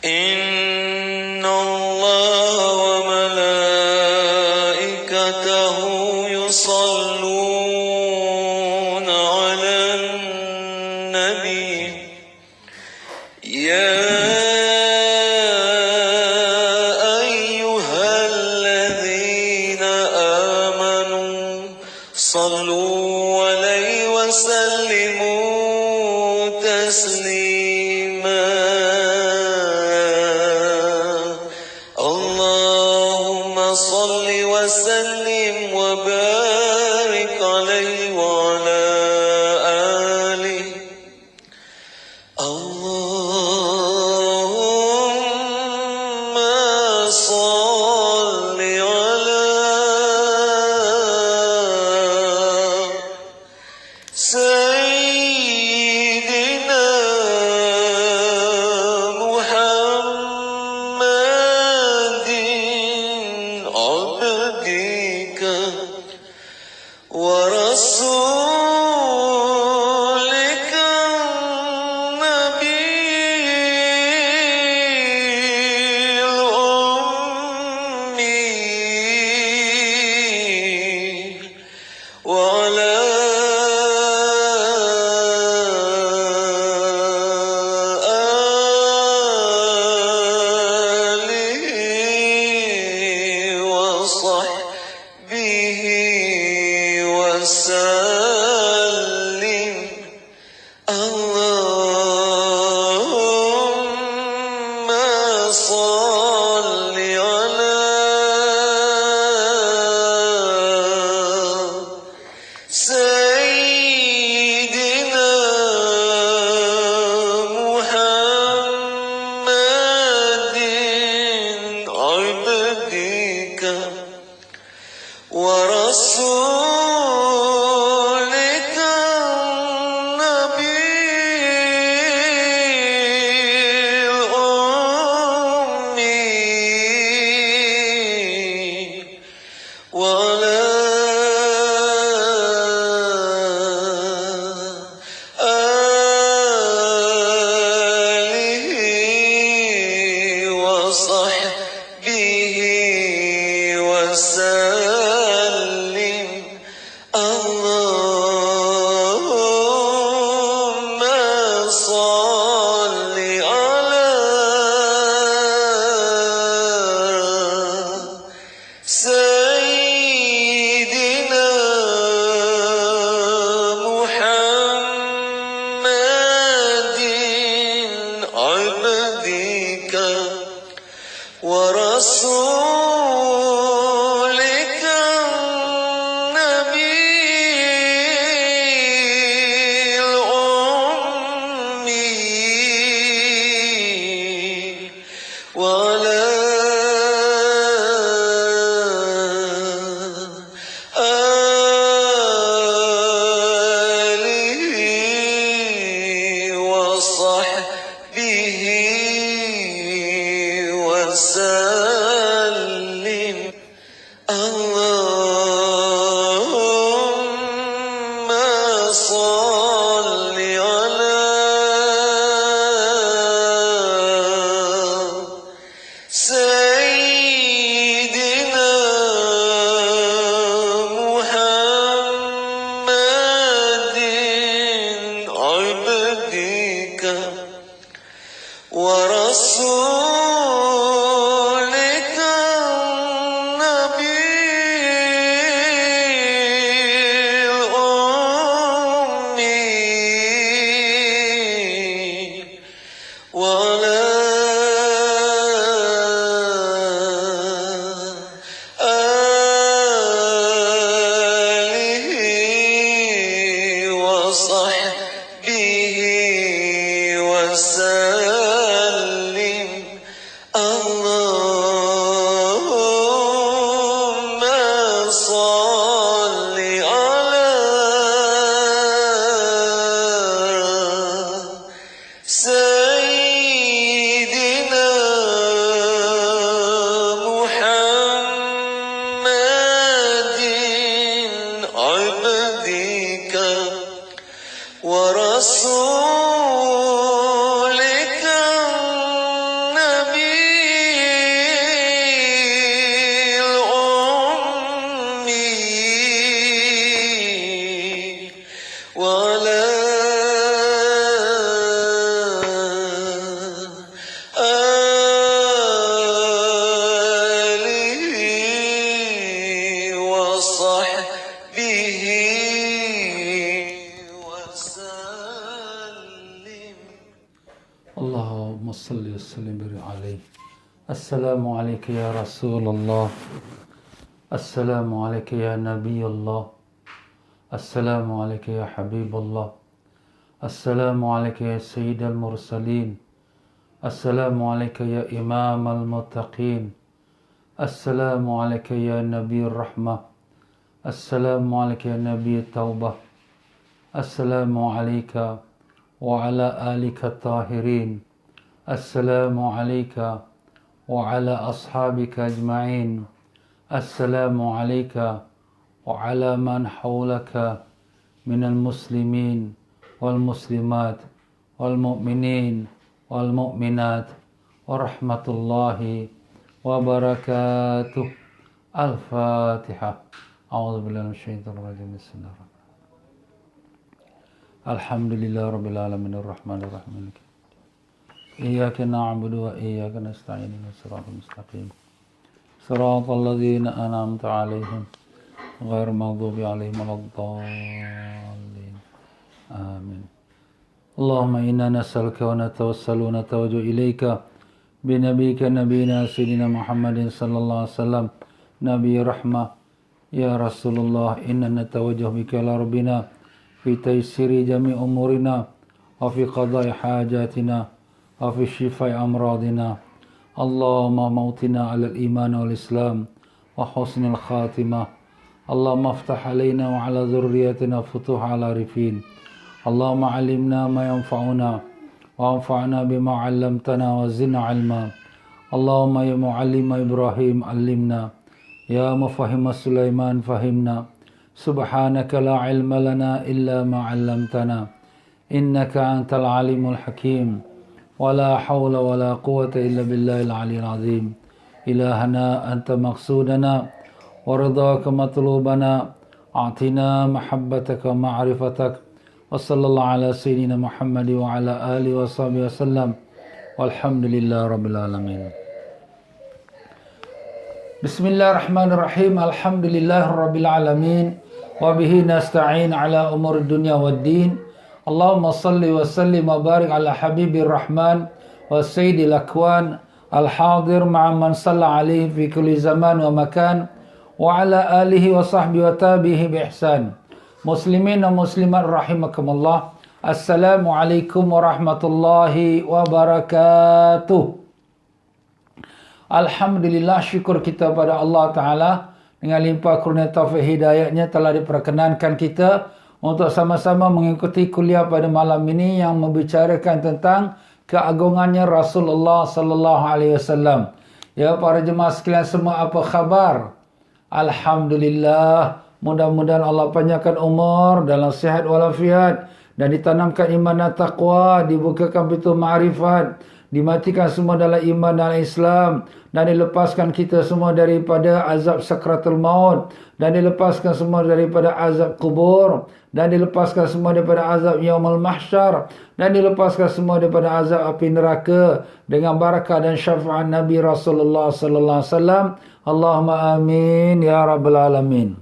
إن الله وملائكته يصلون على النبي يا أيها الذين آمنوا صلوا عليه وسلموا تسليما اللهم صل وسلم وبارك عليه وعلى آله اللهم صل على سيدنا محمد عبدك ورسولك النبي الأمي وعلى وصحبه وسلم اللهم صل على سيدنا محمد عبدك ورسولك النبي الأمي وعلى آله وصحبه وسلم اللهم صل على سيدنا محمد عبدك ورسولك النبي الأمي وعلى آله وصحبه وسلم اللهم صل على سيدنا محمد عبدك ورسولك النبي الأمي وعلى آله وصحبه وسلم اللهم صل على سيدنا محمد عبدك ورسولك اللهم صل وسلم عليه. السلام عليك يا رسول الله. السلام عليك يا نبي الله. السلام عليك يا حبيب الله. السلام عليك يا سيد المرسلين. السلام عليك يا إمام المتقين. السلام عليك يا نبي الرحمة. السلام عليك يا نبي التوبة. السلام عليك وعلى آلك الطاهرين. السلام عليك وعلى أصحابك أجمعين. السلام عليك وعلى من حولك من المسلمين والمسلمات والمؤمنين والمؤمنات ورحمة الله وبركاته. الفاتحة. أعوذ بالله من الشيطان الرجيم. بسم الله الرحمن الرحيم. الحمد لله رب العالمين الرحمن الرحيم. إياك نعبد وإياك نستعين الصراط المستقيم صراط الذين أنعمت عليهم غير المغضوب عليهم ولا الضالين. آمين. اللهم إنا نسألك ونتوسل ونتوجه إليك بنبيك نبينا سيدنا محمد صلى الله عليه وسلم نبي رحمة. يا رسول الله إنا نتوجه بك إلى ربنا في تيسير جميع أمورنا وفي قضاء حاجاتنا وفي شفاء أمراضنا. اللهم موتنا على الإيمان والإسلام وحسن الخاتمة. اللهم افتح علينا وعلى ذريتنا فتوح على العارفين. اللهم علمنا ما ينفعنا وانفعنا بما علمتنا وزدنا علما. اللهم يا معلم إبراهيم علمنا، يا مفهم سليمان فهمنا. سبحانك لا علم لنا إلا ما علمتنا إنك أنت العليم الحكيم. ولا حول ولا قوة إلا بالله العلي العظيم. إلهنا أنت مقصودنا ورضاك مطلوبنا. أعطنا محبتك ومعرفتك. وصلى الله على سيدنا محمد وعلى آله وصحبه وسلم والحمد لله رب العالمين. بسم الله الرحمن الرحيم. الحمد لله رب العالمين وبه نستعين على أمور الدنيا والدين. اللهم صل وسلم وبارك على حبيب الرحمن والسيد الأكوان الحاضر مع من صلى عليه في كل زمان ومكان وعلى آله وصحبه وتابعه بإحسان. Muslimin dan muslimat rahimakumullah. Assalamualaikum warahmatullahi wabarakatuh. Alhamdulillah, syukur kita pada Allah Ta'ala dengan limpah kurnia taufik hidayahnya telah diperkenankan kita untuk sama-sama mengikuti kuliah pada malam ini yang membicarakan tentang keagungannya Rasulullah sallallahu alaihi wasallam. Ya para jemaah sekalian semua, apa khabar? Alhamdulillah, mudah-mudahan Allah panjangkan umur dalam sihat walafiat dan ditanamkan iman dan taqwa, dibukakan pintu ma'rifat, dimatikan semua dalam iman dan Islam, dan dilepaskan kita semua daripada azab sakratul maut, dan dilepaskan semua daripada azab kubur, dan dilepaskan semua daripada azab yaumul mahsyar, dan dilepaskan semua daripada azab api neraka dengan barakah dan syafaat Nabi Rasulullah sallallahu alaihi wasallam. Allahumma amin ya rabbal alamin.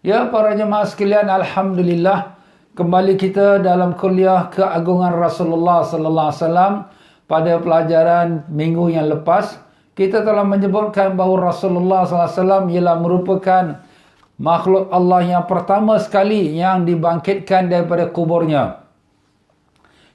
Ya para jemaah sekalian, alhamdulillah kembali kita dalam kuliah keagungan Rasulullah sallallahu alaihi wasallam. Pada pelajaran minggu yang lepas, kita telah menyebutkan bahawa Rasulullah sallallahu alaihi wasallam ialah merupakan makhluk Allah yang pertama sekali yang dibangkitkan daripada kuburnya.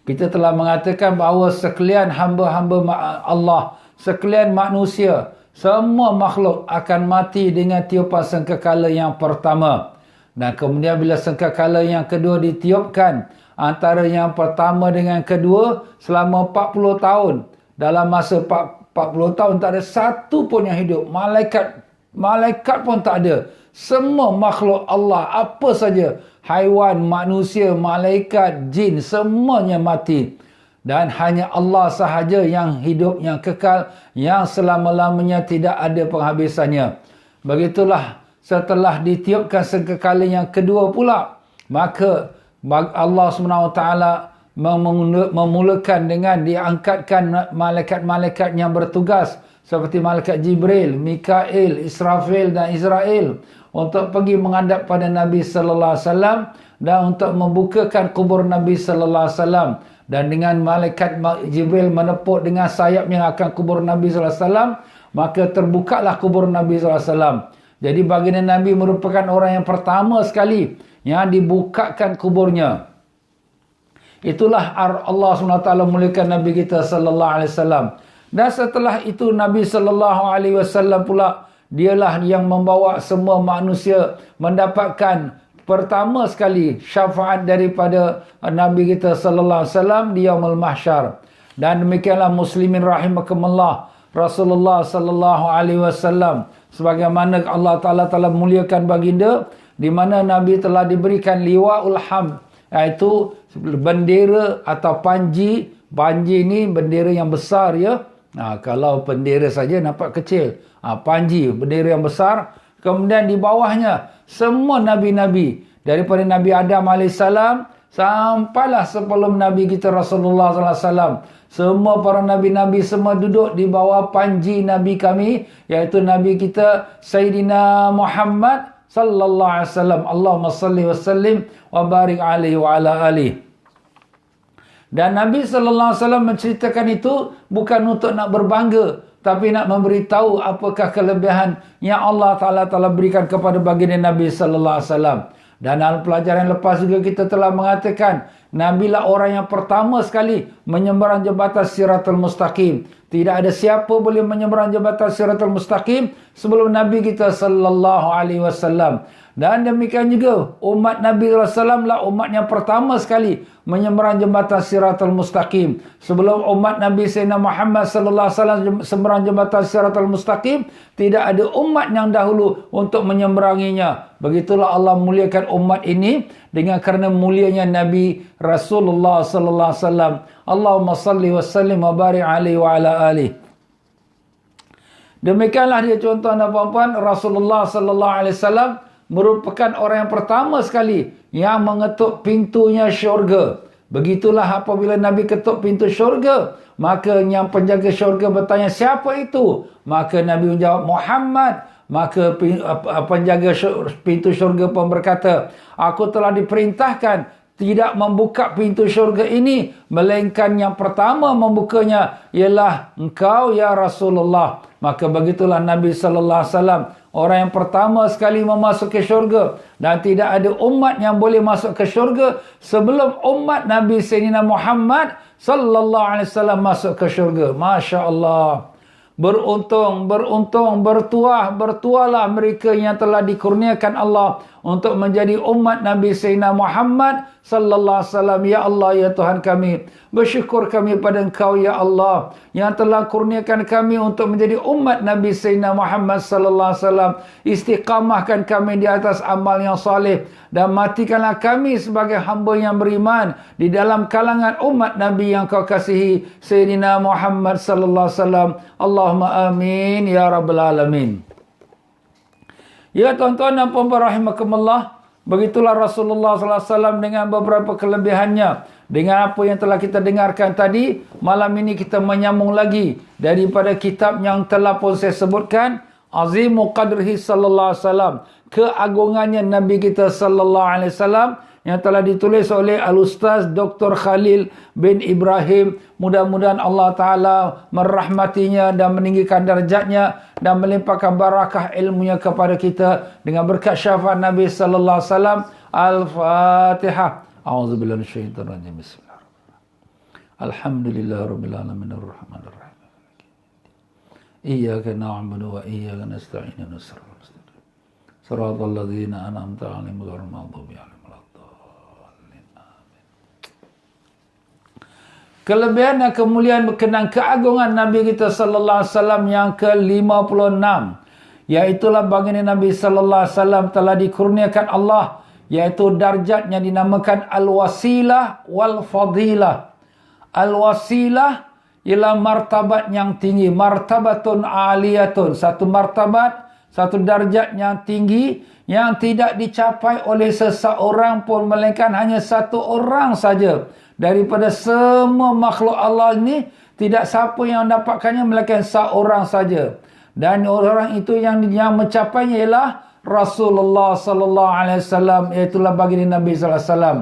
Kita telah mengatakan bahawa sekalian hamba-hamba Allah, sekalian manusia, semua makhluk akan mati dengan tiupan sangkakala yang pertama. Dan kemudian bila sangkakala yang kedua ditiupkan, antara yang pertama dengan kedua selama 40 tahun. Dalam masa 40 tahun tak ada satu pun yang hidup. Malaikat pun tak ada. Semua makhluk Allah, apa saja, haiwan, manusia, malaikat, jin, semuanya mati. Dan hanya Allah sahaja yang hidup, yang kekal, yang selama-lamanya tidak ada penghabisannya. Begitulah setelah ditiupkan sangkakala yang kedua pula, maka Allah SWT memulakan dengan diangkatkan malaikat-malaikat yang bertugas seperti malaikat Jibril, Mikail, Israfil dan Israel untuk pergi menghadap pada Nabi sallallahu alaihi wasallam dan untuk membukakan kubur Nabi sallallahu alaihi wasallam dan dengan malaikat Jibril menepuk dengan sayapnya akan kubur Nabi sallallahu alaihi wasallam, maka terbukalah kubur Nabi sallallahu alaihi wasallam. Jadi baginda Nabi merupakan orang yang pertama sekali yang dibukakan kuburnya. Itulah Allah SWT muliakan Nabi kita sallallahu alaihi wasallam. Dan setelah itu Nabi sallallahu alaihi wasallam pula dialah yang membawa semua manusia mendapatkan pertama sekali syafaat daripada Nabi kita sallallahu alaihi wasallam di yaumul mahsyar. Dan demikianlah muslimin rahimakumullah, Rasulullah sallallahu alaihi wasallam sebagaimana Allah Taala telah muliakan baginda, di mana Nabi telah diberikan liwaul hamd, iaitu bendera atau panji. Panji ni bendera yang besar ya. Kalau bendera saja nampak kecil. Panji, bendera yang besar. Kemudian di bawahnya semua nabi-nabi daripada Nabi Adam AS sampailah sebelum Nabi kita Rasulullah SAW. Semua para nabi-nabi semua duduk di bawah panji Nabi kami, iaitu Nabi kita Sayyidina Muhammad sallallahu alaihi wasallam. Allahumma salli wa sallim wa barik alaihi wa ala alihi. Dan Nabi sallallahu alaihi wasallam menceritakan itu bukan untuk nak berbangga, tapi nak memberitahu apakah kelebihan yang Allah Taala telah berikan kepada baginda Nabi sallallahu alaihi wasallam. Dan dalam pelajaran lepas juga kita telah mengatakan Nabi lah orang yang pertama sekali menyeberang jambatan Siratul Mustaqim. Tidak ada siapa boleh menyeberang jambatan Siratul Mustaqim sebelum Nabi kita sallallahu alaihi wasallam. Dan demikian juga umat Nabi SAW lah umat yang pertama sekali menyeberang jambatan Siratul Mustaqim. Sebelum umat Nabi Sayyidina Muhammad sallallahu alaihi wasallam seberang jambatan Siratul Mustaqim, tidak ada umat yang dahulu untuk menyeberanginya. Begitulah Allah muliakan umat ini dengan kerana mulianya Nabi Rasulullah sallallahu alaihi wasallam. Allahumma salli wa sallim wa barik alaihi wa ala alihi. Demikianlah dia contoh dan puan-puan, Rasulullah sallallahu alaihi wasallam merupakan orang yang pertama sekali yang mengetuk pintunya syurga. Begitulah apabila Nabi ketuk pintu syurga, maka yang penjaga syurga bertanya, siapa itu? Maka Nabi menjawab, Muhammad. Maka penjaga pintu syurga pun berkata, aku telah diperintahkan tidak membuka pintu syurga ini, melainkan yang pertama membukanya ialah engkau ya Rasulullah. Maka begitulah Nabi sallallahu alaihi wasallam orang yang pertama sekali memasuki syurga, dan tidak ada umat yang boleh masuk ke syurga sebelum umat Nabi Sayyidina Muhammad sallallahu alaihi wasallam masuk ke syurga. Masya-Allah. Beruntung, bertuahlah mereka yang telah dikurniakan Allah untuk menjadi umat Nabi Sayyidina Muhammad sallallahu alaihi wasallam. Ya Allah, ya Tuhan kami, bersyukur kami pada Engkau ya Allah yang telah kurniakan kami untuk menjadi umat Nabi Sayyidina Muhammad sallallahu alaihi wasallam. Istiqamahkan kami di atas amal yang soleh dan matikanlah kami sebagai hamba yang beriman di dalam kalangan umat Nabi yang Kau kasihi Sayyidina Muhammad sallallahu alaihi wasallam. Allahumma amin ya rabbal alamin. Ya tuan-tuan dan puan-puan rahimakumullah, begitulah Rasulullah sallallahu alaihi wasallam dengan beberapa kelebihannya. Dengan apa yang telah kita dengarkan tadi, malam ini kita menyambung lagi daripada kitab yang telah pun saya sebutkan, Azimu Qadrihi sallallahu alaihi wasallam, keagungannya Nabi kita sallallahu alaihi wasallam, yang telah ditulis oleh Al-Ustaz Dr. Khalil bin Ibrahim. Mudah-mudahan Allah Ta'ala merahmatinya dan meninggikan darjatnya dan melimpahkan barakah ilmunya kepada kita dengan berkat syafaat Nabi sallallahu alaihi wasallam. Al-Fatihah. A'udzubillahi minasyaitonir rajim. Bismillahirrahmanirrahim. Alhamdulillahirabbil alamin arrahmanir rahim. Iyyaka na'budu wa iyyaka nasta'in. Shiratal ladzina an'amta 'alaihim ghairil maghdubi 'alaihim. Kelebihan dan kemuliaan berkenaan keagungan Nabi kita sallallahu alaihi wasallam yang ke-56, iaitulah baginda Nabi sallallahu alaihi wasallam telah dikurniakan Allah, iaitu darjat yang dinamakan al-wasilah wal fadilah. Al-wasilah ialah martabat yang tinggi, martabatun aliyatun, satu martabat, satu darjat yang tinggi yang tidak dicapai oleh seseorang pun, melainkan hanya satu orang saja daripada semua makhluk Allah ini. Tidak siapa yang mendapatkannya melainkan seorang saja, dan orang itu yang mencapainya ialah Rasulullah sallallahu alaihi wasallam, iaitulah baginda Nabi sallallahu alaihi wasallam.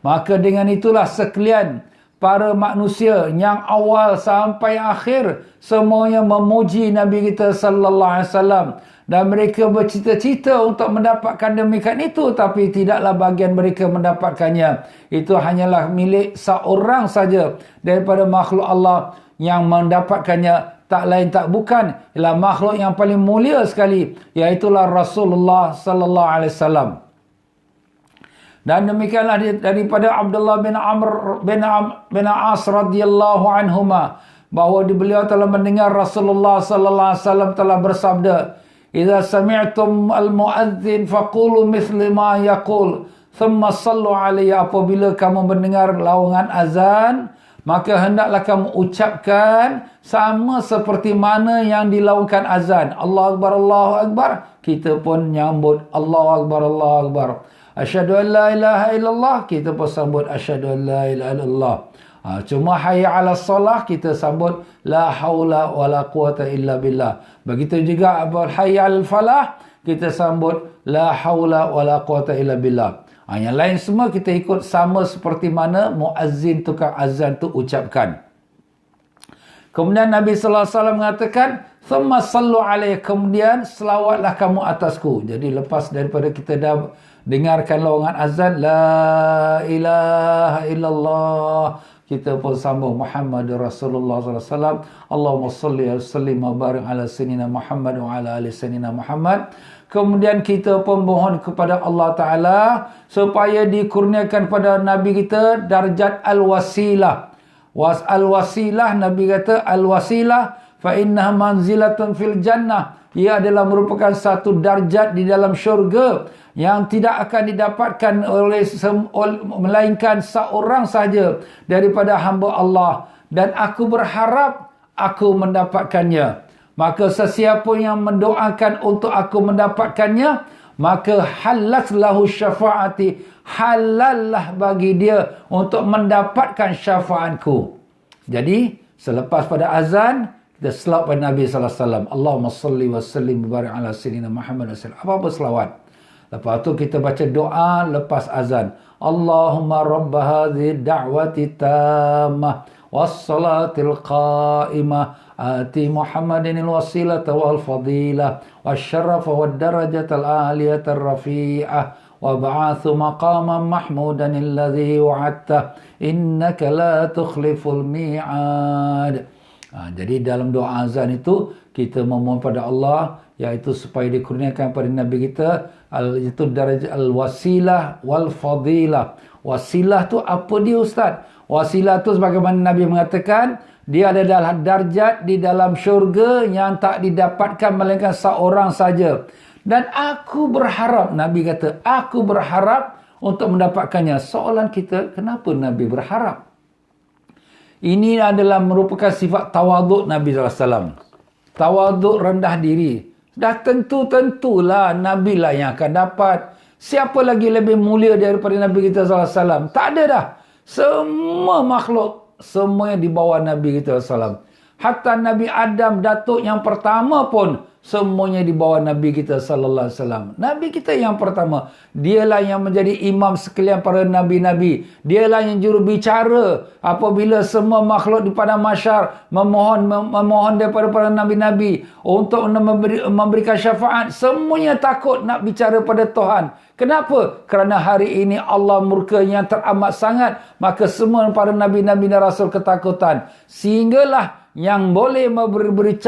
Maka dengan itulah sekalian para manusia yang awal sampai akhir semuanya memuji Nabi kita sallallahu alaihi wasallam, dan mereka bercita-cita untuk mendapatkan demikian itu, tapi tidaklah bagian mereka mendapatkannya. Itu hanyalah milik seorang saja daripada makhluk Allah yang mendapatkannya, tak lain tak bukan ialah makhluk yang paling mulia sekali, iaitulah Rasulullah sallallahu alaihi wasallam. Dan demikianlah daripada Abdullah bin Amr bin As radhiyallahu anhuma, bahawa beliau telah mendengar Rasulullah sallallahu alaihi wasallam telah bersabda, "Idza sami'tum al-muadzin faqulu mithla ma yaqul, thumma sallu alaihi." Apabila kamu mendengar lawangan azan, maka hendaklah kamu ucapkan sama seperti mana yang dilaungkan azan. Allahu Akbar, Allahu Akbar. Kita pun nyambut Allahu Akbar, Allahu Akbar. Asyhadu an la ilaha illallah, kita pun sambut asyhadu an la ilaha illallah. Cuma hayya 'alas solah kita sambut la haula wala quwata illa billah. Begitu juga hayya 'alal falah kita sambut la haula wala quwata illa billah. Yang lain semua kita ikut sama seperti mana muazzin tukang azan tu ucapkan. Kemudian Nabi sallallahu alaihi wasallam mengatakan, "Thumma sallu alaihi." Kemudian selawatlah kamu atasku. Jadi lepas daripada kita dah dengarkan lawangan azan la ilaha illallah, kita pun sambung Muhammad Rasulullah sallallahu alaihi wasallam. Allahumma salli wa sallim wa barik ala sayyidina Muhammad wa ala ali sayyidina Muhammad. Kemudian kita pun mohon kepada Allah Ta'ala supaya dikurniakan pada Nabi kita darjat al-wasilah. Al-wasilah, Nabi kata al-wasilah fa innaha manzilatun fil jannah. Ia adalah merupakan satu darjat di dalam syurga yang tidak akan didapatkan melainkan seorang saja daripada hamba Allah, dan aku berharap aku mendapatkannya. Maka sesiapa yang mendoakan untuk aku mendapatkannya, maka halat lahu syafaati, halallah bagi dia untuk mendapatkan syafaatku. Jadi selepas pada azan kita selawat pada Nabi sallallahu alaihi wasallam. Allahumma salli wa sallim wa barik ala sayyidina Muhammad sallallahu. Apa-apa selawat. Lepas tu kita baca doa lepas azan. Allahumma rabb hadhihi da'wati tammah was-salatil qa'imah آتي محمد الوسيلة والفضيلة والشرف والدرجة العالية الرفيعة وابعث مقاما محمودا الذي وعدته إنك لا تخلف الميعاد. Jadi dalam doa azan itu kita memohon pada Allah, iaitu supaya dikurniakan pada Nabi kita itu darajat al-wasilah wal fadilah. Wasilah tu apa dia Ustaz? Wasilah tu sebagaimana Nabi mengatakan, dia adalah darjat di dalam syurga yang tak didapatkan melainkan seorang saja. Dan aku berharap, Nabi kata, aku berharap untuk mendapatkannya. Soalan kita, kenapa Nabi berharap? Ini adalah merupakan sifat tawaduk Nabi SAW. Tawaduk, rendah diri. Dah tentulah Nabi lah yang akan dapat. Siapa lagi lebih mulia daripada Nabi kita SAW? Tak ada dah. Semua makhluk semuanya di bawah Nabi kita SAW. Hatta Nabi Adam, datuk yang pertama pun semuanya di bawah Nabi kita sallallahu alaihi wasallam. Nabi kita yang pertama, dialah yang menjadi imam sekalian para nabi-nabi. Dialah yang juru bicara apabila semua makhluk di padang mahsyar memohon daripada para nabi-nabi untuk memberikan syafaat. Semuanya takut nak bicara pada Tuhan. Kenapa? Kerana hari ini Allah murka yang teramat sangat. Maka semua para nabi-nabi dan rasul ketakutan. Sehinggalah yang boleh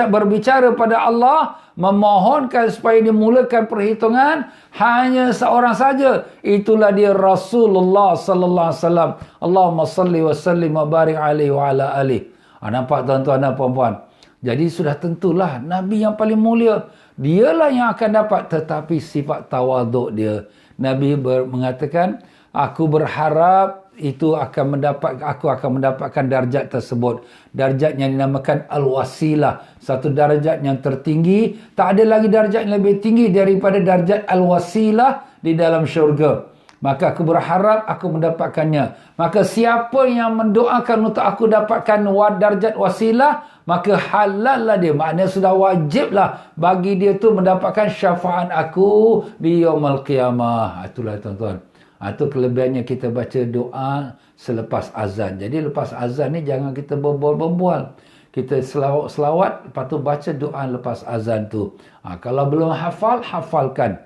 berbicara pada Allah, memohonkan supaya dimulakan perhitungan, hanya seorang saja. Itulah dia Rasulullah sallallahu alaihi wasallam. Allahumma salli wa sallim wa barik alaihi wa ala alihi. Nampak tuan-tuan dan puan-puan? Jadi sudah tentulah Nabi yang paling mulia. Dialah yang akan dapat, tetapi sifat tawaduk dia. Nabi mengatakan, aku berharap aku akan mendapatkan darjat tersebut. Darjat yang dinamakan al-wasilah, satu darjat yang tertinggi. Tak ada lagi darjat yang lebih tinggi daripada darjat al-wasilah di dalam syurga. Maka aku berharap aku mendapatkannya. Maka siapa yang mendoakan untuk aku dapatkan darjat wasilah, maka halal lah dia. Maknanya sudah wajib lah bagi dia tu mendapatkan syafaat aku di yaumul qiyamah. Itulah tuan-tuan. Itu kelebihannya kita baca doa selepas azan. Jadi lepas azan ni jangan kita berbual-bual. Kita selawat, lepas tu baca doa lepas azan tu. Kalau belum hafal, hafalkan.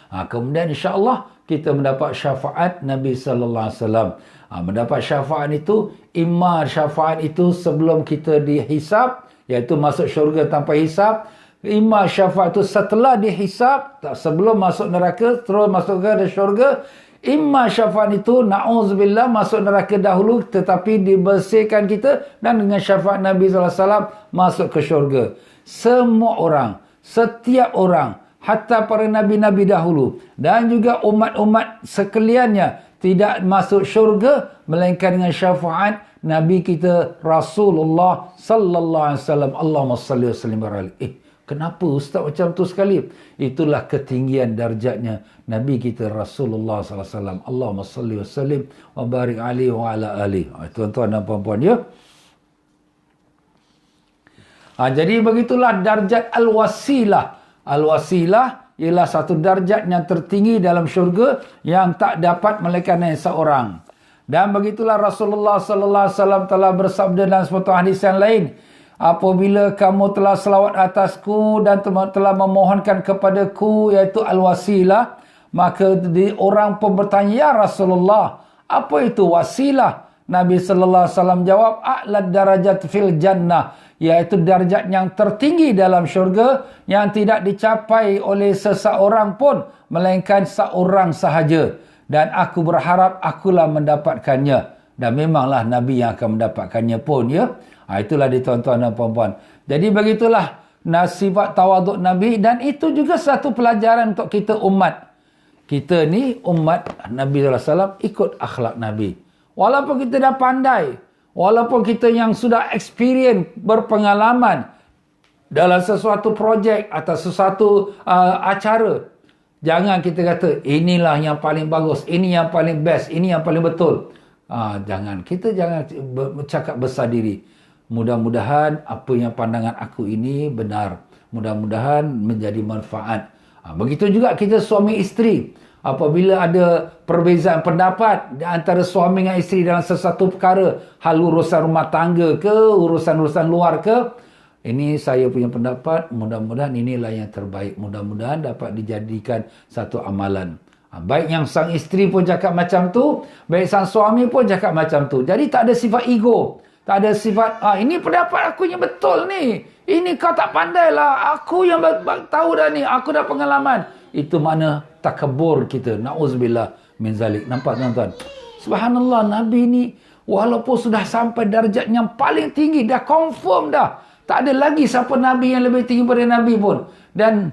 Kemudian insya-Allah kita mendapat syafaat Nabi sallallahu alaihi wasallam. Mendapat syafaat itu, imma syafaat itu sebelum kita dihisab, iaitu masuk syurga tanpa hisab. Imma syafaat itu setelah dihisab, sebelum masuk neraka, terus masuk ke syurga. Imma syafaat itu, na'udzubillah, masuk neraka dahulu tetapi dibersihkan kita, dan dengan syafaat Nabi SAW masuk ke syurga. Semua orang, setiap orang, hatta para nabi-nabi dahulu dan juga umat-umat sekaliannya tidak masuk syurga melainkan dengan syafaat Nabi kita Rasulullah sallallahu alaihi wasallam. Allahumma salli wa sallim alaihi. Kenapa ustaz macam tu sekali? Itulah ketinggian darjatnya Nabi kita Rasulullah sallallahu alaihi wasallam. Allahumma salli wa sallim wa barik alaihi wa ala alihi. Tuan-tuan dan puan-puan ya. Jadi begitulah darjat al-wasilah. Al-wasilah ialah satu darjat yang tertinggi dalam syurga yang tak dapat melainkan seorang. Dan begitulah Rasulullah sallallahu alaihi wasallam telah bersabda dalam suatu hadis yang lain, apabila kamu telah selawat atasku dan telah memohonkan kepadaku, iaitu al-wasilah, maka orang pun bertanya, ya Rasulullah, apa itu wasilah? Nabi sallallahu alaihi wasallam jawab, a'lad darajat fil jannah, iaitu darjat yang tertinggi dalam syurga yang tidak dicapai oleh seseorang pun melainkan seorang sahaja, dan aku berharap akulah mendapatkannya, dan memanglah Nabi yang akan mendapatkannya pun ya. Itulah dia tuan-tuan dan puan-puan. Jadi begitulah sifat tawaduk Nabi, dan itu juga satu pelajaran untuk kita umat. Kita ni umat Nabi SAW ikut akhlak Nabi. Walaupun kita dah pandai, walaupun kita yang sudah experience, berpengalaman dalam sesuatu projek atau sesuatu acara, jangan kita kata inilah yang paling bagus, ini yang paling best, ini yang paling betul. Jangan. Kita jangan bercakap besar diri. Mudah-mudahan apa yang pandangan aku ini benar. Mudah-mudahan menjadi manfaat. Begitu juga kita suami isteri. Apabila ada perbezaan pendapat di antara suami dengan isteri dalam sesuatu perkara, hal urusan rumah tangga ke, urusan-urusan luar ke, ini saya punya pendapat, mudah-mudahan inilah yang terbaik. Mudah-mudahan dapat dijadikan satu amalan. Baik yang sang isteri pun cakap macam tu, baik sang suami pun cakap macam tu. Jadi tak ada sifat ego. Tak ada sifat, ini pendapat aku yang betul ni. Ini kau tak pandai lah. Aku yang tahu dah ni. Aku dah pengalaman. Itu mana takabur kita. Na'udzubillah min zalik. Nampak tuan-tuan? Subhanallah, Nabi ni walaupun sudah sampai darjat yang paling tinggi, dah confirm dah. Tak ada lagi siapa Nabi yang lebih tinggi daripada Nabi pun. Dan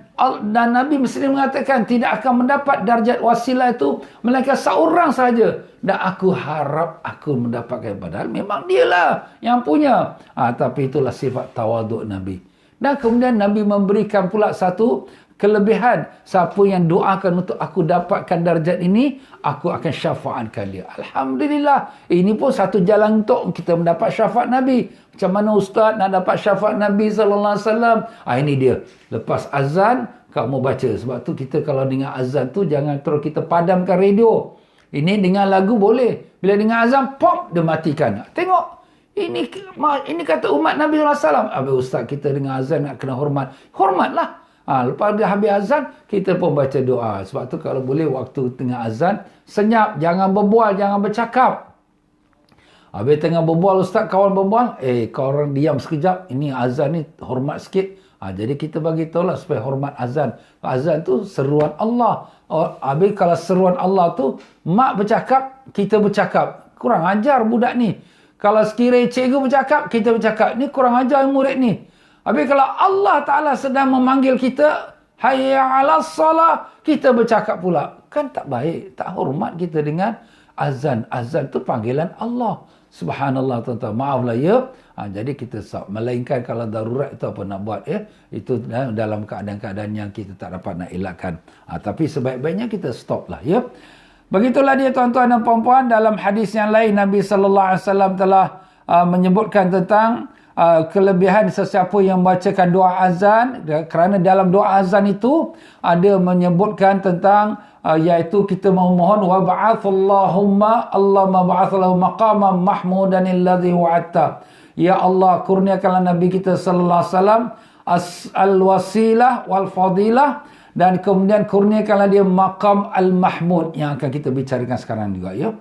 Nabi mesti mengatakan tidak akan mendapat darjat wasilah itu melainkan seorang saja. Dan aku harap aku mendapatkan, padahal memang dialah yang punya. Tapi itulah sifat tawaduk Nabi. Dan kemudian Nabi memberikan pula satu kelebihan. Siapa yang doakan untuk aku dapatkan darjat ini, aku akan syafaatkan dia. Alhamdulillah. Ini pun satu jalan untuk kita mendapat syafaat Nabi. Macam mana ustaz nak dapat syafaat Nabi sallallahu alaihi wasallam? Ini dia. Lepas azan kamu baca. Sebab tu kita kalau dengar azan tu jangan terus kita padamkan radio. Ini dengar lagu boleh. Bila dengar azan pop dia matikan. Tengok. Ini kata umat Nabi sallallahu alaihi wasallam. Habis ustaz kita dengar azan nak kena hormat. Hormatlah. Lepas dia habis azan, kita pun baca doa. Sebab tu kalau boleh waktu tengah azan, senyap, jangan berbual, jangan bercakap. Habis tengah berbual ustaz, kawan berbual, kau orang diam sekejap, ini azan ni hormat sikit. Jadi kita bagi tahu lah supaya hormat azan. Azan tu seruan Allah. Habis kalau seruan Allah tu, mak bercakap, kita bercakap. Kurang ajar budak ni. Kalau sekiranya cikgu bercakap, kita bercakap. Ni kurang ajar murid ni. Habis kalau Allah Ta'ala sedang memanggil kita, hayya 'alas salah, kita bercakap pula. Kan tak baik, tak hormat kita dengan azan. Azan tu panggilan Allah. Subhanallah tuan-tuan. Maaflah ya. Jadi kita melainkan kalau darurat itu apa nak buat ya. Itu dalam keadaan-keadaan yang kita tak dapat nak elakkan. Tapi sebaik-baiknya kita stop lah ya. Begitulah dia tuan-tuan dan puan-puan. Dalam hadis yang lain Nabi SAW telah menyebutkan tentang kelebihan sesiapa yang membacakan doa azan, kerana dalam doa azan itu ada menyebutkan tentang iaitu kita memohon wa ba'athallahumma Allahumma ba'athallahu maqaman mahmudan alladhi wa'atta. Ya Allah, kurniakanlah Nabi kita sallallahu alaihi wasallam al-wasilah wal fadilah, dan kemudian kurniakanlah dia maqam al-mahmud yang akan kita bicarakan sekarang juga, ya.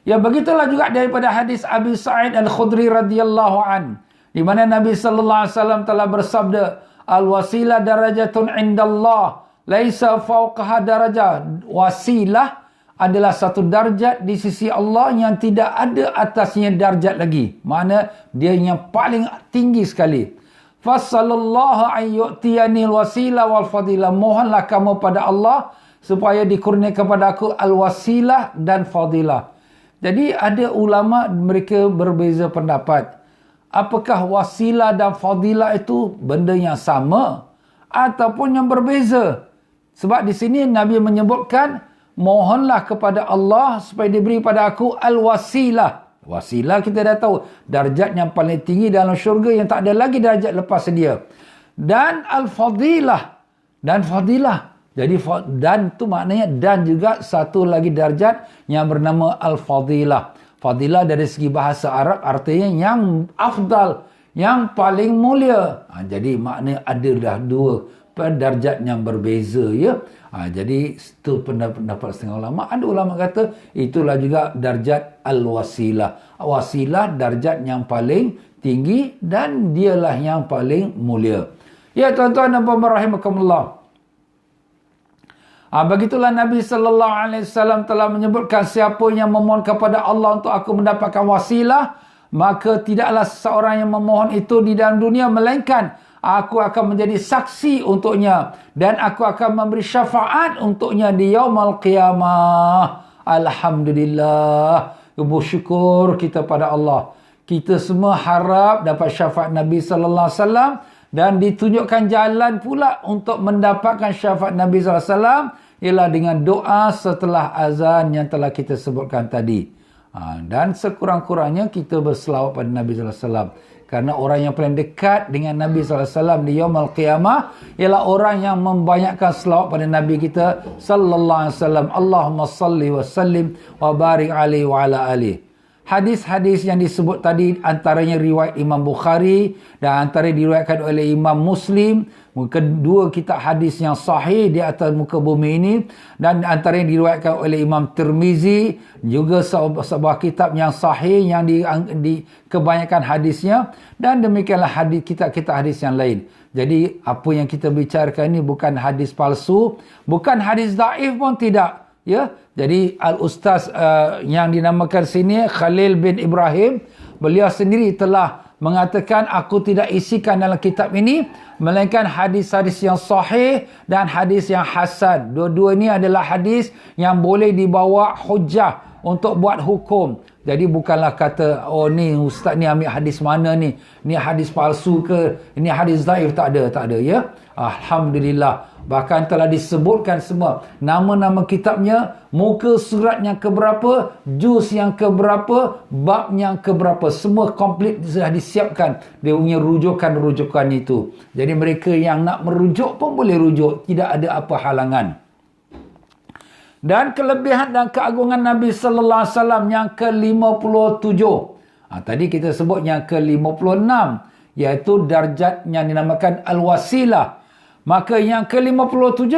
Ya, begitulah juga daripada hadis Abi Sa'id Al-Khudri radhiyallahu an, di mana Nabi sallallahu alaihi wasallam telah bersabda, al-wasilah darajatun indallah laisa fawqaha darajah. Wasilah adalah satu darjat di sisi Allah yang tidak ada atasnya darjat lagi. Makna dia yang paling tinggi sekali. Fasallallahu an yu'tiyani al-wasilah wal fadilah. Mohonlah kamu pada Allah supaya dikurniakan kepada aku al-wasilah dan fadilah. Jadi ada ulama mereka berbeza pendapat. Apakah wasilah dan fadilah itu benda yang sama ataupun yang berbeza? Sebab di sini Nabi menyebutkan, mohonlah kepada Allah supaya diberi pada aku al-wasilah. Wasilah kita dah tahu, darjat yang paling tinggi dalam syurga yang tak ada lagi darjat lepas dia. Dan al-fadilah. Dan fadilah. Jadi dan tu maknanya dan juga satu lagi darjat yang bernama al-fadilah. Fadilah dari segi bahasa Arab artinya yang afdal, yang paling mulia. Jadi maknanya adalah dua darjat yang berbeza, ya. Jadi itu pendapat setengah ulama. Ada ulama kata itulah juga darjat al-wasilah. Wasilah darjat yang paling tinggi dan dialah yang paling mulia. Ya tuan-tuan dan puan-puan rahimakumullah. Begitulah Nabi sallallahu alaihi wasallam telah menyebutkan, siapa yang memohon kepada Allah untuk aku mendapatkan wasilah, maka tidaklah seseorang yang memohon itu di dalam dunia, melainkan aku akan menjadi saksi untuknya dan aku akan memberi syafaat untuknya di yaumul qiyamah. Alhamdulillah. Bersyukur kita pada Allah. Kita semua harap dapat syafaat Nabi sallallahu alaihi wasallam dan ditunjukkan jalan pula untuk mendapatkan syafaat Nabi sallallahu alaihi wasallam ialah dengan doa setelah azan yang telah kita sebutkan tadi. Dan sekurang-kurangnya kita berselawat pada Nabi sallallahu alaihi wasallam. Karena orang yang paling dekat dengan Nabi sallallahu alaihi wasallam di yaumul qiyamah ialah orang yang membanyakkan selawat pada Nabi kita sallallahu alaihi wasallam. Allahumma salli wa sallim wa barik alaihi wa ala alihi. Hadis-hadis yang disebut tadi antaranya riwayat Imam Bukhari dan antara diriwayatkan oleh Imam Muslim. Kedua kitab hadis yang sahih di atas muka bumi ini, dan antara yang diriwayatkan oleh Imam Tirmizi, juga sebuah kitab yang sahih yang di kebanyakan hadisnya, dan demikianlah kitab-kitab hadis yang lain. Jadi apa yang kita bicarakan ini bukan hadis palsu, bukan hadis daif pun tidak, ya. Jadi al-ustaz yang dinamakan sini Khalil bin Ibrahim, beliau sendiri telah mengatakan aku tidak isikan dalam kitab ini melainkan hadis-hadis yang sahih dan hadis yang hasan. Dua-dua ini adalah hadis yang boleh dibawa hujah untuk buat hukum. Jadi bukanlah kata, oh ni ustaz ni ambil hadis mana ni? Ni hadis palsu ke? Ini hadis daif? Tak ada, ya. Alhamdulillah. Bahkan telah disebutkan semua nama-nama kitabnya, muka surat yang keberapa, juz yang keberapa, bab yang keberapa. Semua komplit sudah disiapkan. Dia punya rujukan-rujukan itu. Jadi mereka yang nak merujuk pun boleh rujuk. Tidak ada apa halangan. Dan kelebihan dan keagungan Nabi sallallahu alaihi wasallam yang ke-57. Tadi kita sebut yang ke-56, iaitu darjat yang dinamakan al-wasilah. Maka yang ke-57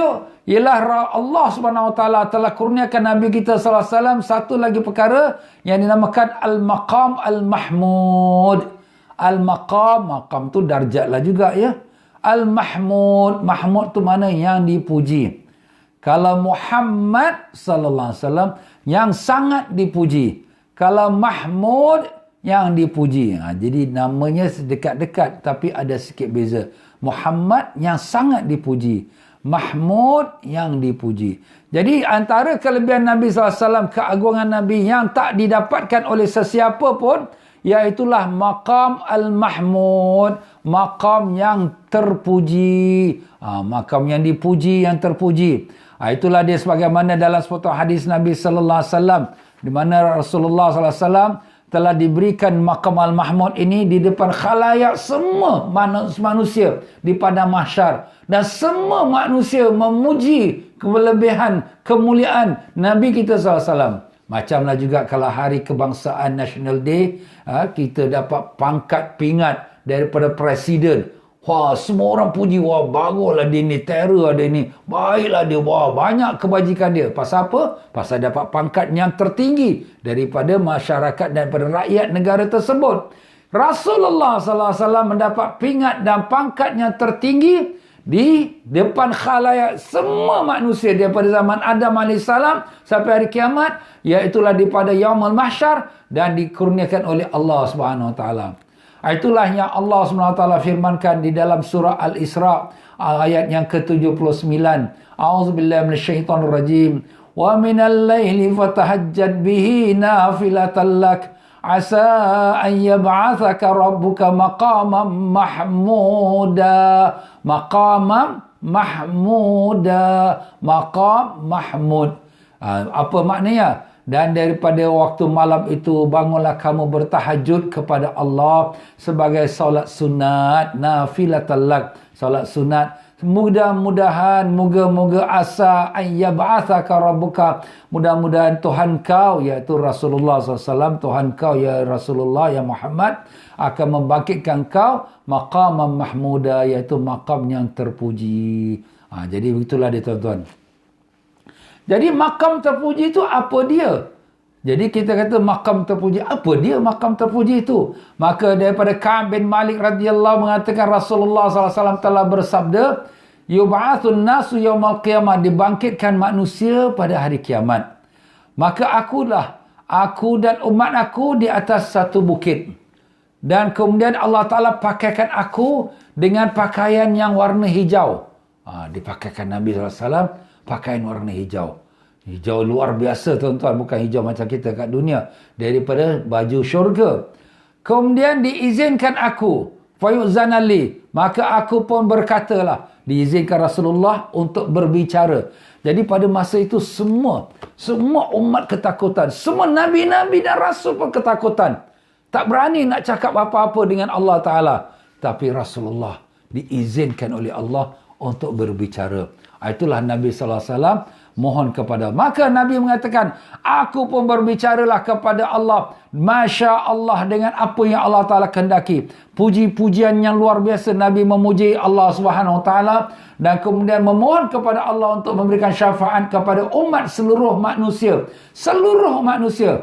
ialah Allah Subhanahu Wa Taala telah kurniakan Nabi kita sallallahu alaihi wasallam satu lagi perkara yang dinamakan al-maqam al-mahmud. Maqam tu darjat lah juga, ya. Al-mahmud, mahmud tu mana yang dipuji. Kalau Muhammad sallallahu alaihi wasallam yang sangat dipuji. Kalau Mahmud yang dipuji. Jadi namanya dekat-dekat tapi ada sikit beza. Muhammad yang sangat dipuji. Mahmud yang dipuji. Jadi antara kelebihan Nabi SAW, keagungan Nabi yang tak didapatkan oleh sesiapa pun, iaitulah maqam al-mahmud. Maqam yang terpuji. Maqam yang dipuji, yang terpuji. Itulah dia sebagaimana dalam sepotong hadis Nabi sallallahu alaihi wasallam di mana Rasulullah sallallahu alaihi wasallam telah diberikan maqam al-mahmud ini di depan khalayak semua manusia di padang mahsyar, dan semua manusia memuji kelebihan kemuliaan Nabi kita SAW. Macamlah juga kalau hari kebangsaan National Day, kita dapat pangkat pingat daripada presiden. Wah, semua orang puji, wah baguslah dia ni, terror dia ni, baiklah dia, wah banyak kebajikan dia. Pasal apa? Pasal dapat pangkat yang tertinggi daripada masyarakat dan daripada rakyat negara tersebut. Rasulullah SAW mendapat pingat dan pangkat yang tertinggi di depan khalayak semua manusia daripada zaman Adam AS sampai hari kiamat, iaitulah daripada Yaumul Mahsyar, dan dikurniakan oleh Allah SWT. Itulah yang Allah SWT firmankan di dalam surah Al-Isra ayat yang ke-79. A'udzubillahi minasyaitonirrajim. Wa minal laili fatahajjad bihi nafilatan lak asa an yab'athaka rabbuka maqaman mahmuda. Maqaman mahmuda. Maqam mahmud. Apa maknanya? Dan daripada waktu malam itu bangunlah kamu bertahajud kepada Allah sebagai solat sunat, nafilatan lak, solat sunat. Mudah-mudahan, moga-moga asa ayyab'athaka rabbuka, mudah-mudahan Tuhan kau, iaitu Rasulullah SAW, Tuhan kau ya Rasulullah ya Muhammad, akan membangkitkan kau maqaman mahmuda, iaitu maqam yang terpuji. Jadi begitulah dia tuan-tuan. Jadi makam terpuji itu apa dia? Jadi kita kata makam terpuji, apa dia makam terpuji itu? Maka daripada Ka'ab bin Malik radhiyallahu mengatakan Rasulullah SAW telah bersabda, yub'atsun nasu yaumal qiyamah, dibangkitkan manusia pada hari kiamat. Maka aku dan umat aku di atas satu bukit. Dan kemudian Allah Ta'ala pakaikan aku dengan pakaian yang warna hijau. Dipakaikan Nabi SAW pakaian warna hijau. Hijau luar biasa tuan-tuan, bukan hijau macam kita kat dunia. Daripada baju syurga. Kemudian diizinkan aku, fayuzanali, maka aku pun berkatalah, diizinkan Rasulullah untuk berbicara. Jadi pada masa itu semua umat ketakutan. Semua Nabi-Nabi dan Rasul pun ketakutan. Tak berani nak cakap apa-apa dengan Allah Ta'ala. Tapi Rasulullah diizinkan oleh Allah untuk berbicara. Itulah Nabi SAW mohon kepada. Maka Nabi mengatakan, aku pun berbicaralah kepada Allah, Masya Allah, dengan apa yang Allah Ta'ala kehendaki. Puji-pujian yang luar biasa. Nabi memuji Allah SWT dan kemudian memohon kepada Allah untuk memberikan syafaat kepada umat seluruh manusia. Seluruh manusia.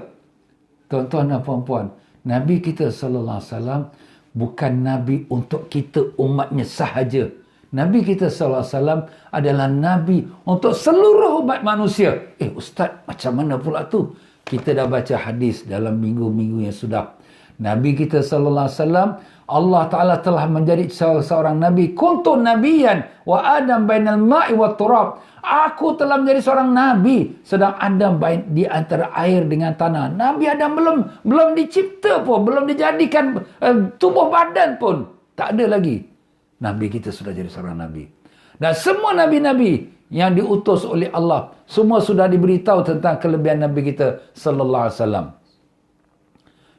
Tuan-tuan dan puan-puan, Nabi kita SAW bukan Nabi untuk kita umatnya sahaja. Nabi kita SAW adalah Nabi untuk seluruh umat manusia. Ustaz, macam mana pula tu? Kita dah baca hadis dalam minggu-minggu yang sudah. Nabi kita SAW, Allah Ta'ala telah menjadi seorang Nabi. Kuntu nabiyan wa Adam bainal ma'i wa turab. Aku telah menjadi seorang Nabi, sedang Adam di antara air dengan tanah. Nabi Adam belum dicipta pun, belum dijadikan tubuh badan pun. Tak ada lagi. Nabi kita sudah jadi seorang Nabi. Dan semua Nabi-Nabi yang diutus oleh Allah, semua sudah diberitahu tentang kelebihan Nabi kita sallallahu alaihi wasallam.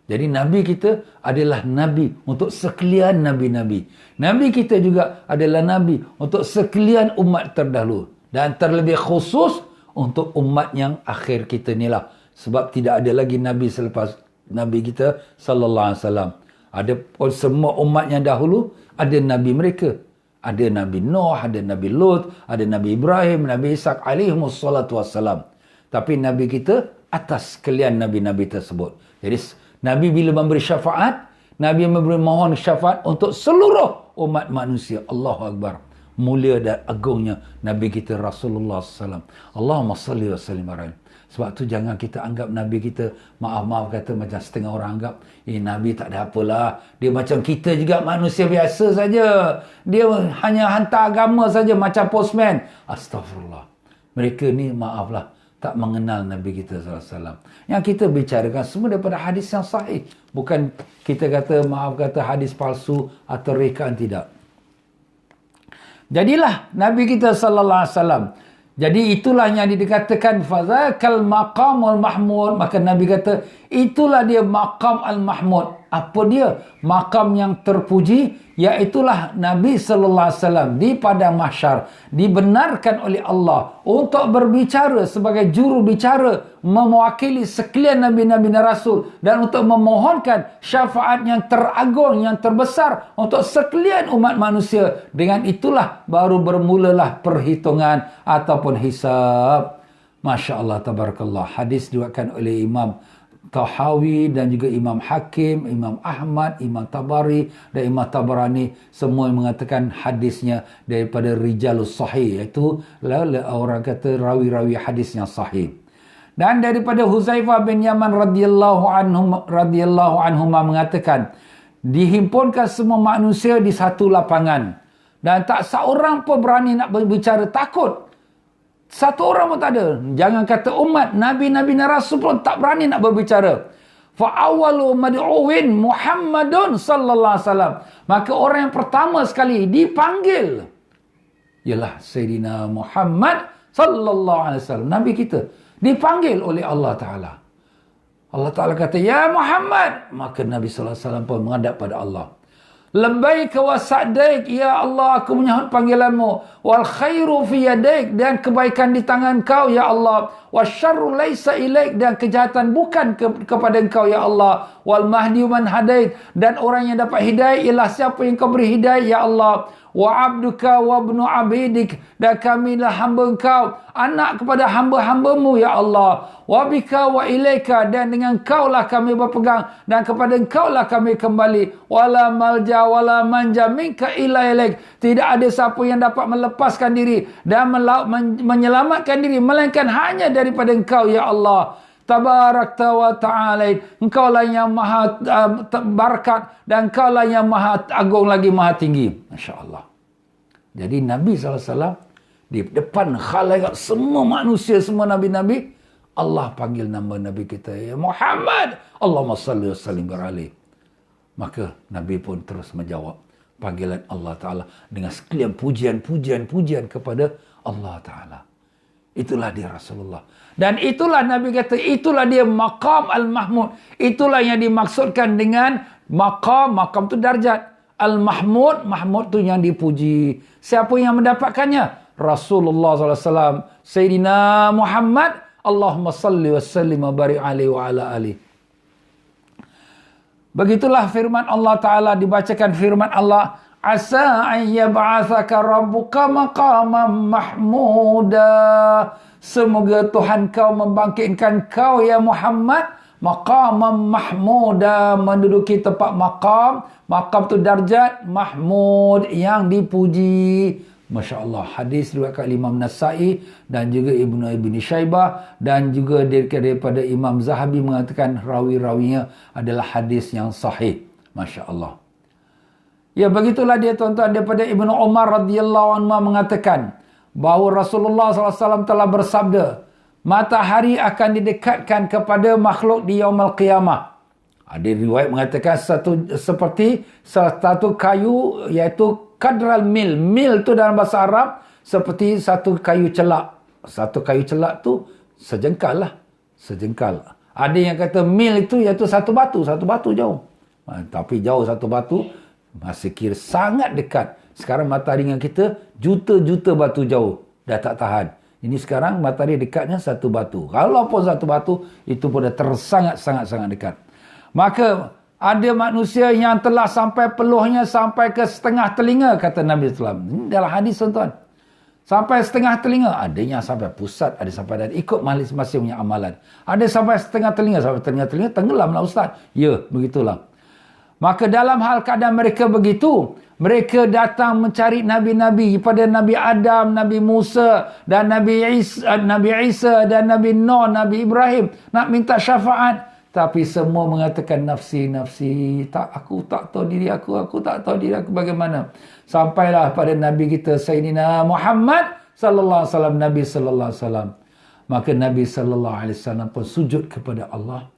Jadi Nabi kita adalah Nabi untuk sekalian Nabi-Nabi. Nabi kita juga adalah Nabi untuk sekalian umat terdahulu. Dan terlebih khusus untuk umat yang akhir kita ni lah. Sebab tidak ada lagi Nabi selepas Nabi kita sallallahu alaihi wasallam. Ada semua umat yang dahulu, ada Nabi mereka. Ada Nabi Nuh, ada Nabi Lut, ada Nabi Ibrahim, Nabi Ishaq alaihimussalatu wassalam. Tapi Nabi kita atas sekalian Nabi-Nabi tersebut. Jadi Nabi bila memberi syafaat, Nabi memberi mohon syafaat untuk seluruh umat manusia. Allahu Akbar. Mulia dan agungnya Nabi kita Rasulullah SAW. Allahumma salli wa sallim alaihi. Sebab tu jangan kita anggap Nabi kita, maaf kata macam setengah orang anggap, Nabi tak ada apalah. Dia macam kita juga, manusia biasa saja. Dia hanya hantar agama saja macam postman. Astaghfirullah. Mereka ni maaflah, tak mengenal Nabi kita SAW. Yang kita bicarakan semua daripada hadis yang sahih. Bukan kita kata, maaf kata hadis palsu atau rekaan, tidak. Jadilah Nabi kita sallallahu alaihi wasallam Jadi itulah yang dikatakan fazakal maqamul mahmud. Maka Nabi kata itulah dia maqam al-mahmud. Apa dia? Maqam yang terpuji, iaitulah Nabi sallallahu alaihi wasallam di padang mahsyar dibenarkan oleh Allah untuk berbicara sebagai juru bicara mewakili sekalian nabi-nabi dan rasul, dan untuk memohonkan syafaat yang teragung, yang terbesar untuk sekalian umat manusia. Dengan itulah baru bermulalah perhitungan ataupun hisab. Masya Allah, tabarakallah. Hadis diriwayatkan oleh Imam Tahawi dan juga Imam Hakim, Imam Ahmad, Imam Tabari dan Imam Tabarani. Semua mengatakan hadisnya daripada rijalus sahih, iaitu orang kata rawi-rawi hadis yang sahih. Dan daripada Huzaifah bin Yaman radhiyallahu anhu mengatakan, dihimpunkan semua manusia di satu lapangan dan tak seorang pun berani nak berbicara, takut. Satu orang pun tak ada. Jangan kata umat, Nabi-Nabi dan Rasul pun tak berani nak berbicara. Fa'awalu mad'uwin Muhammadun sallallahu alaihi wasallam. Maka orang yang pertama sekali dipanggil ialah Sayyidina Muhammad sallallahu alaihi wasallam. Nabi kita dipanggil oleh Allah Ta'ala. Allah Ta'ala kata, ya Muhammad. Maka Nabi sallallahu alaihi wasallam pun menghadap pada Allah. Labbaik wa sa'daik, ya Allah, aku menyahut panggilanmu. Wal khairu fi yadaik, dan kebaikan di tangan kau, ya Allah. Wasyarru laisa ilaik, dan kejahatan bukan kepada engkau, ya Allah. Wal mahdi man hadaik, dan orang yang dapat hidayah ialah siapa yang kau beri hidayah, ya Allah. Wa abduka wa ibnu abidik, dan kamilah hamba engkau, anak kepada hamba-hambamu, ya Allah. Wa bika wa ilaika, dan dengan kaulah kami berpegang, dan kepada engkaulah kami kembali. Wala malja wala manja minka illa ilaik, tidak ada siapa yang dapat melepaskan diri dan menyelamatkan diri melainkan hanya daripada engkau, ya Allah. Tabarakta wa ta'ala, engkau lah yang maha barakat, dan engkau lah yang maha agung lagi maha tinggi. Masya Allah. Jadi Nabi SAW di depan khalayak semua manusia, semua Nabi-Nabi, Allah panggil nama Nabi kita, ya Muhammad, Allahumma salli wa sallim alaih. Maka Nabi pun terus menjawab panggilan Allah Ta'ala dengan sekalian pujian kepada Allah Ta'ala. Itulah dia Rasulullah. Dan itulah Nabi kata, itulah dia maqam al-mahmud. Itulah yang dimaksudkan dengan maqam. Maqam tu darjat. Al-mahmud, mahmud tu yang dipuji. Siapa yang mendapatkannya? Rasulullah SAW. Sayyidina Muhammad. Allahumma salli wa sallim wa barik alaihi wa ala alihi. Begitulah firman Allah Ta'ala, dibacakan firman Allah. Asa an yab'athaka rabbuka maqaman mahmuda. Semoga Tuhan kau membangkitkan kau, ya Muhammad, maqaman mahmuda, menduduki tempat maqam. Maqam tu darjat, mahmud, yang dipuji. Masya Allah. Hadis diriwayatkan Imam Nasa'i dan juga Ibnu Syaibah, dan juga daripada Imam Zahabi mengatakan rawi-rawinya adalah hadis yang sahih. Masya Allah. Ya, begitulah dia tuan-tuan. Daripada Ibnu Umar radhiyallahu anhu mengatakan bahawa Rasulullah SAW telah bersabda, matahari akan didekatkan kepada makhluk di yaumul qiyamah. Ada riwayat mengatakan seperti satu kayu, iaitu kadral mil. Mil tu dalam bahasa Arab seperti satu kayu celak. Satu kayu celak tu sejengkal lah. Sejengkal. Ada yang kata mil itu iaitu satu batu. Satu batu jauh. Tapi jauh satu batu masih kira sangat dekat. Sekarang matahari dengan kita juta-juta batu jauh. Dah tak tahan. Ini sekarang matahari dekatnya satu batu. Kalau pun satu batu, itu pun dah sangat-sangat dekat. Maka ada manusia yang telah sampai peluhnya sampai ke setengah telinga, kata Nabi SAW. Ini dalam hadis tuan-tuan. Sampai setengah telinga. Ada yang sampai pusat, ada sampai dan ikut masing-masing punya amalan. Ada sampai setengah telinga, sampai telinga tenggelamlah Ustaz. Ya, begitulah. Maka dalam hal keadaan mereka begitu, mereka datang mencari Nabi-Nabi, pada Nabi Adam, Nabi Musa, dan Nabi Isa, dan Nabi Nuh, Nabi Ibrahim, nak minta syafaat. Tapi semua mengatakan nafsi, aku tak tahu diri aku tak tahu diri aku bagaimana. Sampailah pada Nabi kita Sayyidina Muhammad sallallahu alaihi wasallam, Nabi sallallahu alaihi wasallam. Maka Nabi sallallahu alaihi wasallam pun sujud kepada Allah,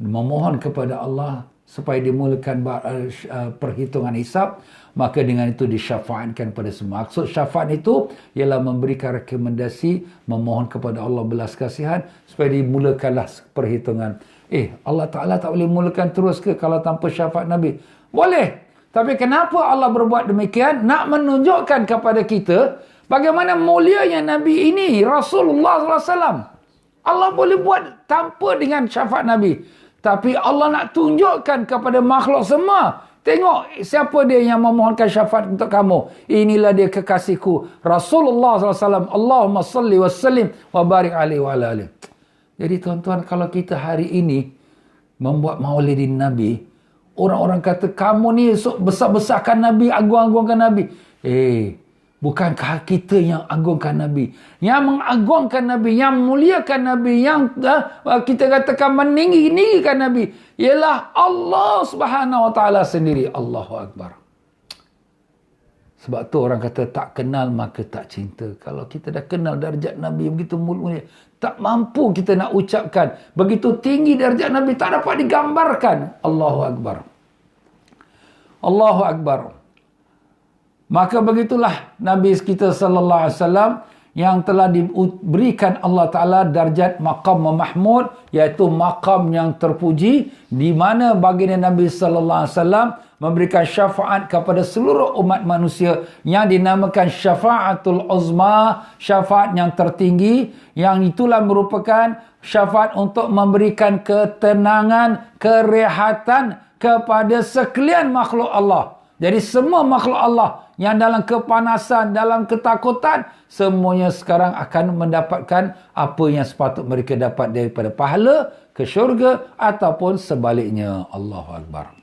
memohon kepada Allah supaya dimulakan perhitungan hisab, maka dengan itu disyafaatkan pada semua. Maksud syafaat itu ialah memberikan rekomendasi, memohon kepada Allah belas kasihan supaya dimulakanlah perhitungan. Allah Ta'ala tak boleh mulakan terus ke kalau tanpa syafaat Nabi? Boleh. Tapi kenapa Allah berbuat demikian? Nak menunjukkan kepada kita bagaimana mulianya Nabi ini, Rasulullah SAW. Allah boleh buat tanpa dengan syafaat Nabi. Tapi Allah nak tunjukkan kepada makhluk semua. Tengok siapa dia yang memohonkan syafaat untuk kamu. Inilah dia kekasihku, Rasulullah SAW. Allahumma salli wa sallim wa barik alaihi wa ala alihi. Jadi tuan-tuan, kalau kita hari ini membuat maulidin Nabi, orang-orang kata kamu ni besar-besarkan Nabi, agung-agungkan Nabi. Bukankah kita yang agungkan Nabi, yang mengagungkan Nabi, yang memuliakan Nabi, yang kita katakan meninggi-ninggikan Nabi, ialah Allah Subhanahu Wa Taala sendiri. Allahu Akbar. Sebab tu orang kata tak kenal maka tak cinta. Kalau kita dah kenal darjat Nabi begitu mulia, tak mampu kita nak ucapkan. Begitu tinggi darjat Nabi, tak dapat digambarkan. Allahu Akbar. Allahu Akbar. Maka begitulah Nabi kita sallallahu alaihi wasallam yang telah diberikan Allah Ta'ala darjat maqam mahmud, iaitu maqam yang terpuji, di mana baginda Nabi sallallahu alaihi wasallam memberikan syafaat kepada seluruh umat manusia yang dinamakan syafaatul uzma, syafaat yang tertinggi, yang itulah merupakan syafaat untuk memberikan ketenangan, kerehatan kepada sekalian makhluk Allah. Jadi semua makhluk Allah yang dalam kepanasan, dalam ketakutan, semuanya sekarang akan mendapatkan apa yang sepatut mereka dapat daripada pahala ke syurga ataupun sebaliknya. Allahu Akbar.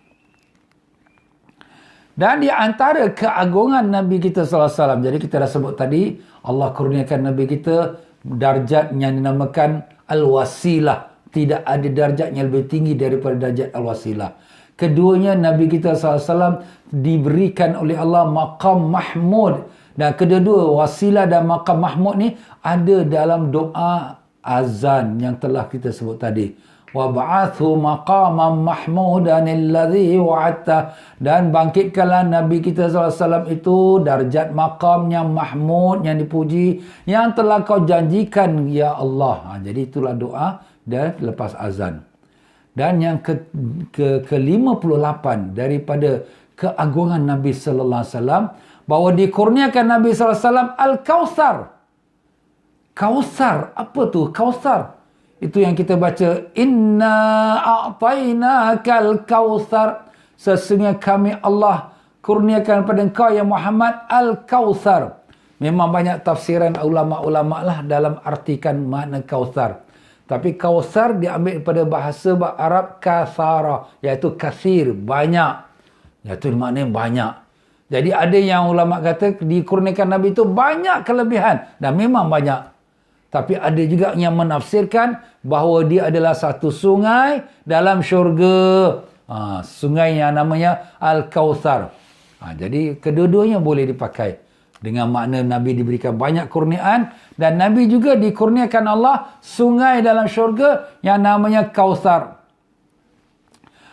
Dan di antara keagungan Nabi kita sallallahu alaihi wasallam, jadi kita dah sebut tadi, Allah kurniakan Nabi kita darjat yang dinamakan Al-Wasilah. Tidak ada darjat yang lebih tinggi daripada darjat Al-Wasilah. Keduanya Nabi kita SAW diberikan oleh Allah maqam mahmud. Dan kedua-dua wasilah dan maqam mahmud ni ada dalam doa azan yang telah kita sebut tadi. Wa ba'athu maqaman mahmudan alladhi wa'atta. Dan bangkitkanlah Nabi kita SAW itu darjat maqam yang mahmud, yang dipuji, yang telah kau janjikan ya Allah. Jadi itulah doa dan lepas azan. Dan yang ke-58 daripada keagungan Nabi sallallahu alaihi wasallam, bahawa dikurniakan Nabi sallallahu alaihi wasallam Al-Kautsar. Kautsar, apa tu Kautsar? Itu yang kita baca, inna a'tainakal kautsar. Sesungguhnya kami Allah kurniakan kepada engkau ya Muhammad Al-Kautsar. Memang banyak tafsiran ulama-ulama lah dalam artikan makna Kautsar. Tapi Kautsar diambil daripada bahasa Arab kathara, iaitu kathir, banyak. Iaitu maknanya banyak. Jadi ada yang ulama kata dikurniakan Nabi itu banyak kelebihan. Dan memang banyak. Tapi ada juga yang menafsirkan bahawa dia adalah satu sungai dalam syurga. Sungai yang namanya Al-Kautsar. Jadi kedua-duanya boleh dipakai. Dengan makna Nabi diberikan banyak kurniaan, dan Nabi juga dikurniakan Allah sungai dalam syurga yang namanya Kautsar.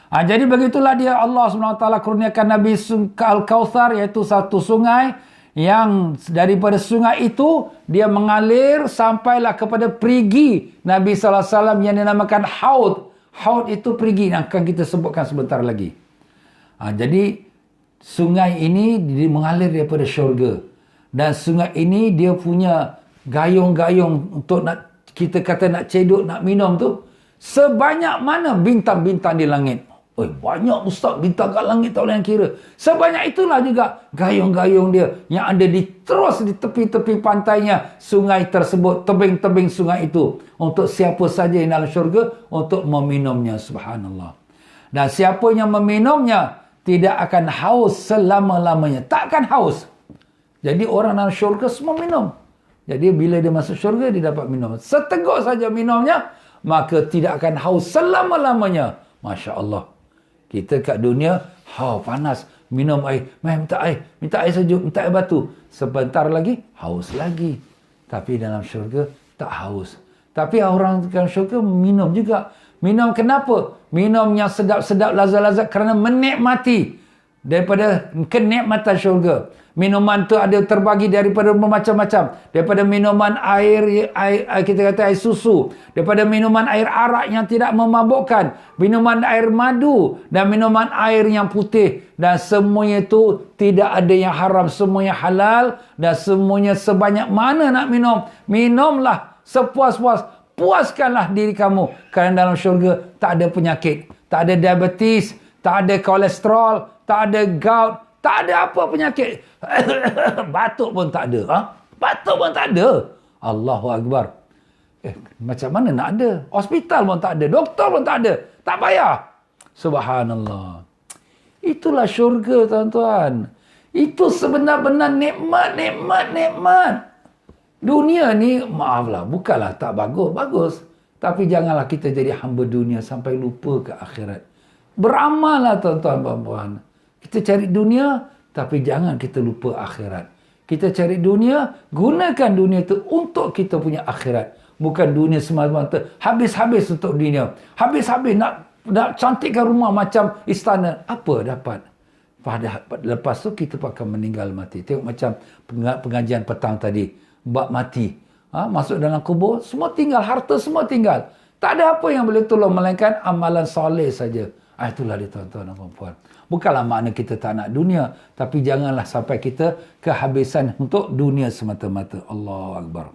Jadi begitulah dia Allah SWT kurniakan Nabi Al-Kautsar, iaitu satu sungai yang daripada sungai itu dia mengalir sampailah kepada perigi Nabi SAW yang dinamakan Haud. Haud itu perigi yang akan kita sebutkan sebentar lagi. Jadi sungai ini mengalir daripada syurga. Dan sungai ini dia punya gayung-gayung untuk nak kita kata nak cedok, nak minum tu. Sebanyak mana bintang-bintang di langit. Banyak ustaz bintang kat langit tak boleh kira. Sebanyak itulah juga gayung-gayung dia yang ada terus di tepi-tepi pantainya sungai tersebut, tebing-tebing sungai itu. Untuk siapa saja yang dalam syurga untuk meminumnya. Subhanallah. Dan siapa yang meminumnya tidak akan haus selama-lamanya. Takkan haus. Jadi orang dalam syurga semua minum. Jadi bila dia masuk syurga, dia dapat minum. Seteguk saja minumnya, maka tidak akan haus selama-lamanya. Masya Allah. Kita kat dunia, panas. Minum air. Minta air. Minta air sejuk. Minta air batu. Sebentar lagi, haus lagi. Tapi dalam syurga, tak haus. Tapi orang dalam syurga minum juga. Minum kenapa? Minum yang sedap-sedap, lazat-lazat kerana menikmati daripada kenikmatan syurga. Minuman tu ada terbagi daripada bermacam-macam. Daripada minuman air, kita kata air susu. Daripada minuman air arak yang tidak memabukkan. Minuman air madu. Dan minuman air yang putih. Dan semuanya itu tidak ada yang haram. Semuanya halal. Dan semuanya sebanyak mana nak minum. Minumlah sepuas-puas. Puaskanlah diri kamu. Kerana dalam syurga tak ada penyakit. Tak ada diabetes. Tak ada kolesterol. Tak ada gout. Tak ada apa penyakit. Batuk pun tak ada. Ha? Batuk pun tak ada. Allahu Akbar. Macam mana nak ada? Hospital pun tak ada. Doktor pun tak ada. Tak payah. Subhanallah. Itulah syurga, tuan-tuan. Itu sebenar-benar nikmat. Dunia ni, maaflah, bukanlah tak bagus. Bagus. Tapi janganlah kita jadi hamba dunia sampai lupa ke akhirat. Beramallah, tuan-tuan, puan-puan. Kita cari dunia, tapi jangan kita lupa akhirat. Kita cari dunia, gunakan dunia itu untuk kita punya akhirat. Bukan dunia semata-mata habis-habis untuk dunia. Habis-habis nak cantikkan rumah macam istana. Apa dapat? Lepas tu kita akan meninggal mati. Tengok macam pengajian petang tadi. Bab mati. Masuk dalam kubur, semua tinggal. Harta semua tinggal. Tak ada apa yang boleh tolong melainkan amalan soleh saja. Itulah dia, tuan-tuan dan puan-puan. Bukanlah makna kita tak nak dunia. Tapi janganlah sampai kita kehabisan untuk dunia semata-mata. Allahu Akbar.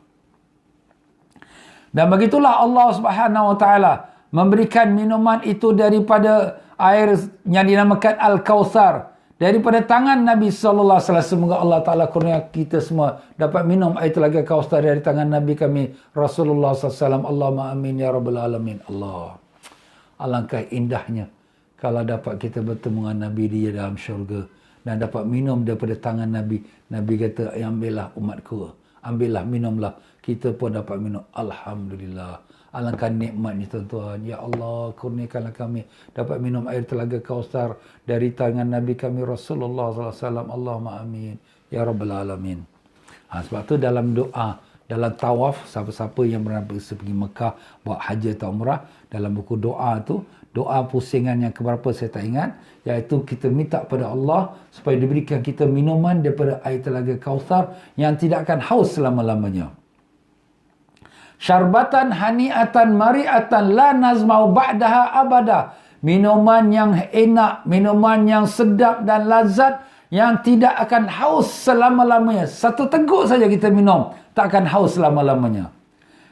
Dan begitulah Allah Subhanahu Wa Taala memberikan minuman itu daripada air yang dinamakan Al-Kautsar. Daripada tangan Nabi sallallahu alaihi wasallam. Semoga Allah Taala kurnia kita semua dapat minum air telaga Kautsar dari tangan Nabi kami Rasulullah sallallahu alaihi wasallam. Allahumma amin ya rabbal alamin. Allah. Alangkah indahnya kalau dapat kita bertemu dengan Nabi dia dalam syurga dan dapat minum daripada tangan Nabi. Nabi kata, ambillah umatku. Ambillah, minumlah. Kita pun dapat minum. Alhamdulillah. Alangkah nikmatnya, tuan-tuan. Ya Allah, kurniakanlah kami dapat minum air telaga Kautsar dari tangan Nabi kami Rasulullah SAW. Allahumma amin. Ya Rabbal Alamin. Sebab tu dalam doa, dalam tawaf, siapa-siapa yang pernah pergi Mekah buat haji atau umrah, dalam buku doa tu, doa pusingan yang keberapa saya tak ingat, iaitu kita minta pada Allah supaya diberikan kita minuman daripada air telaga Kautsar yang tidak akan haus selama-lamanya. Syarbatan hani'atan mari'atan la nazma'u ba'daha abada. Minuman yang enak, minuman yang sedap dan lazat yang tidak akan haus selama-lamanya. Satu teguk saja kita minum, tak akan haus selama-lamanya.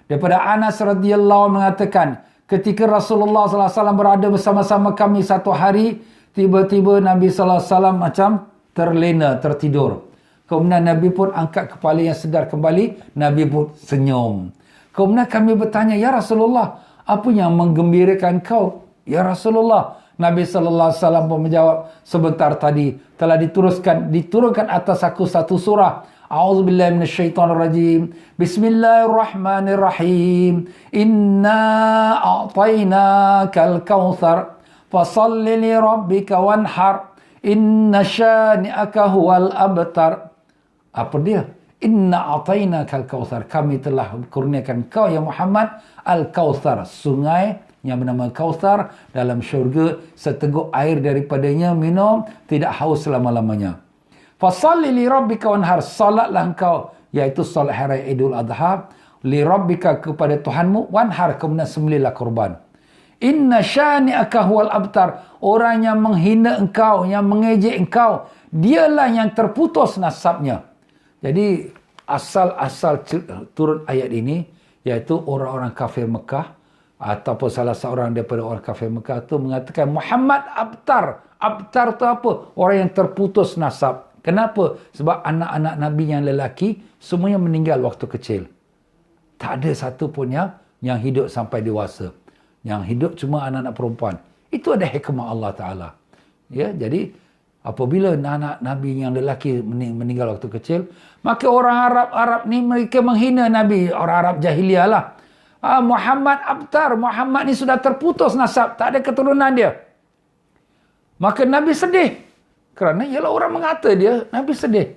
Daripada Anas radhiyallahu anhu mengatakan, ketika Rasulullah SAW berada bersama-sama kami satu hari, tiba-tiba Nabi SAW macam terlena, tertidur. Kemudian Nabi pun angkat kepala yang sedar kembali, Nabi pun senyum. Kemudian kami bertanya, ya Rasulullah, apa yang menggembirakan kau? Ya Rasulullah. Nabi SAW pun menjawab, sebentar tadi telah diturunkan atas aku satu surah. A'udzubillahi minasyaitonirrajim. Bismillahirrahmanirrahim. Inna a'tainakal kautsar fasalli li rabbika wanhar. Inna syani'aka huwal abtar. Apa dia? Inna a'tainakal kautsar. Kami telah kurniakan kau ya Muhammad al-Kautsar, sungai yang bernama Kautsar dalam syurga, seteguk air daripadanya minum, tidak haus selama-lamanya. Fasalli li rabbika wanhar, salatlah engkau, iaitu salat hari Idul Adha, li rabbika kepada Tuhanmu, wanhar, kemudian sembelihlah kurban. Inna syani'aka huwal abtar, orang yang menghina engkau, yang mengejek engkau, dialah yang terputus nasabnya. Jadi asal-asal turun ayat ini, iaitu orang-orang kafir Mekah ataupun salah seorang daripada orang kafir Mekah itu mengatakan Muhammad abtar. Abtar itu apa? Orang yang terputus nasab. Kenapa? Sebab anak-anak Nabi yang lelaki semuanya meninggal waktu kecil. Tak ada satu pun yang hidup sampai dewasa. Yang hidup cuma anak-anak perempuan. Itu ada hikmah Allah Ta'ala. Ya, jadi apabila anak Nabi yang lelaki meninggal waktu kecil, maka orang Arab ni mereka menghina Nabi. Orang Arab jahiliah lah. Muhammad abtar. Muhammad ni sudah terputus nasab. Tak ada keturunan dia. Maka Nabi sedih. Kerana ialah orang mengata dia. Nabi sedih.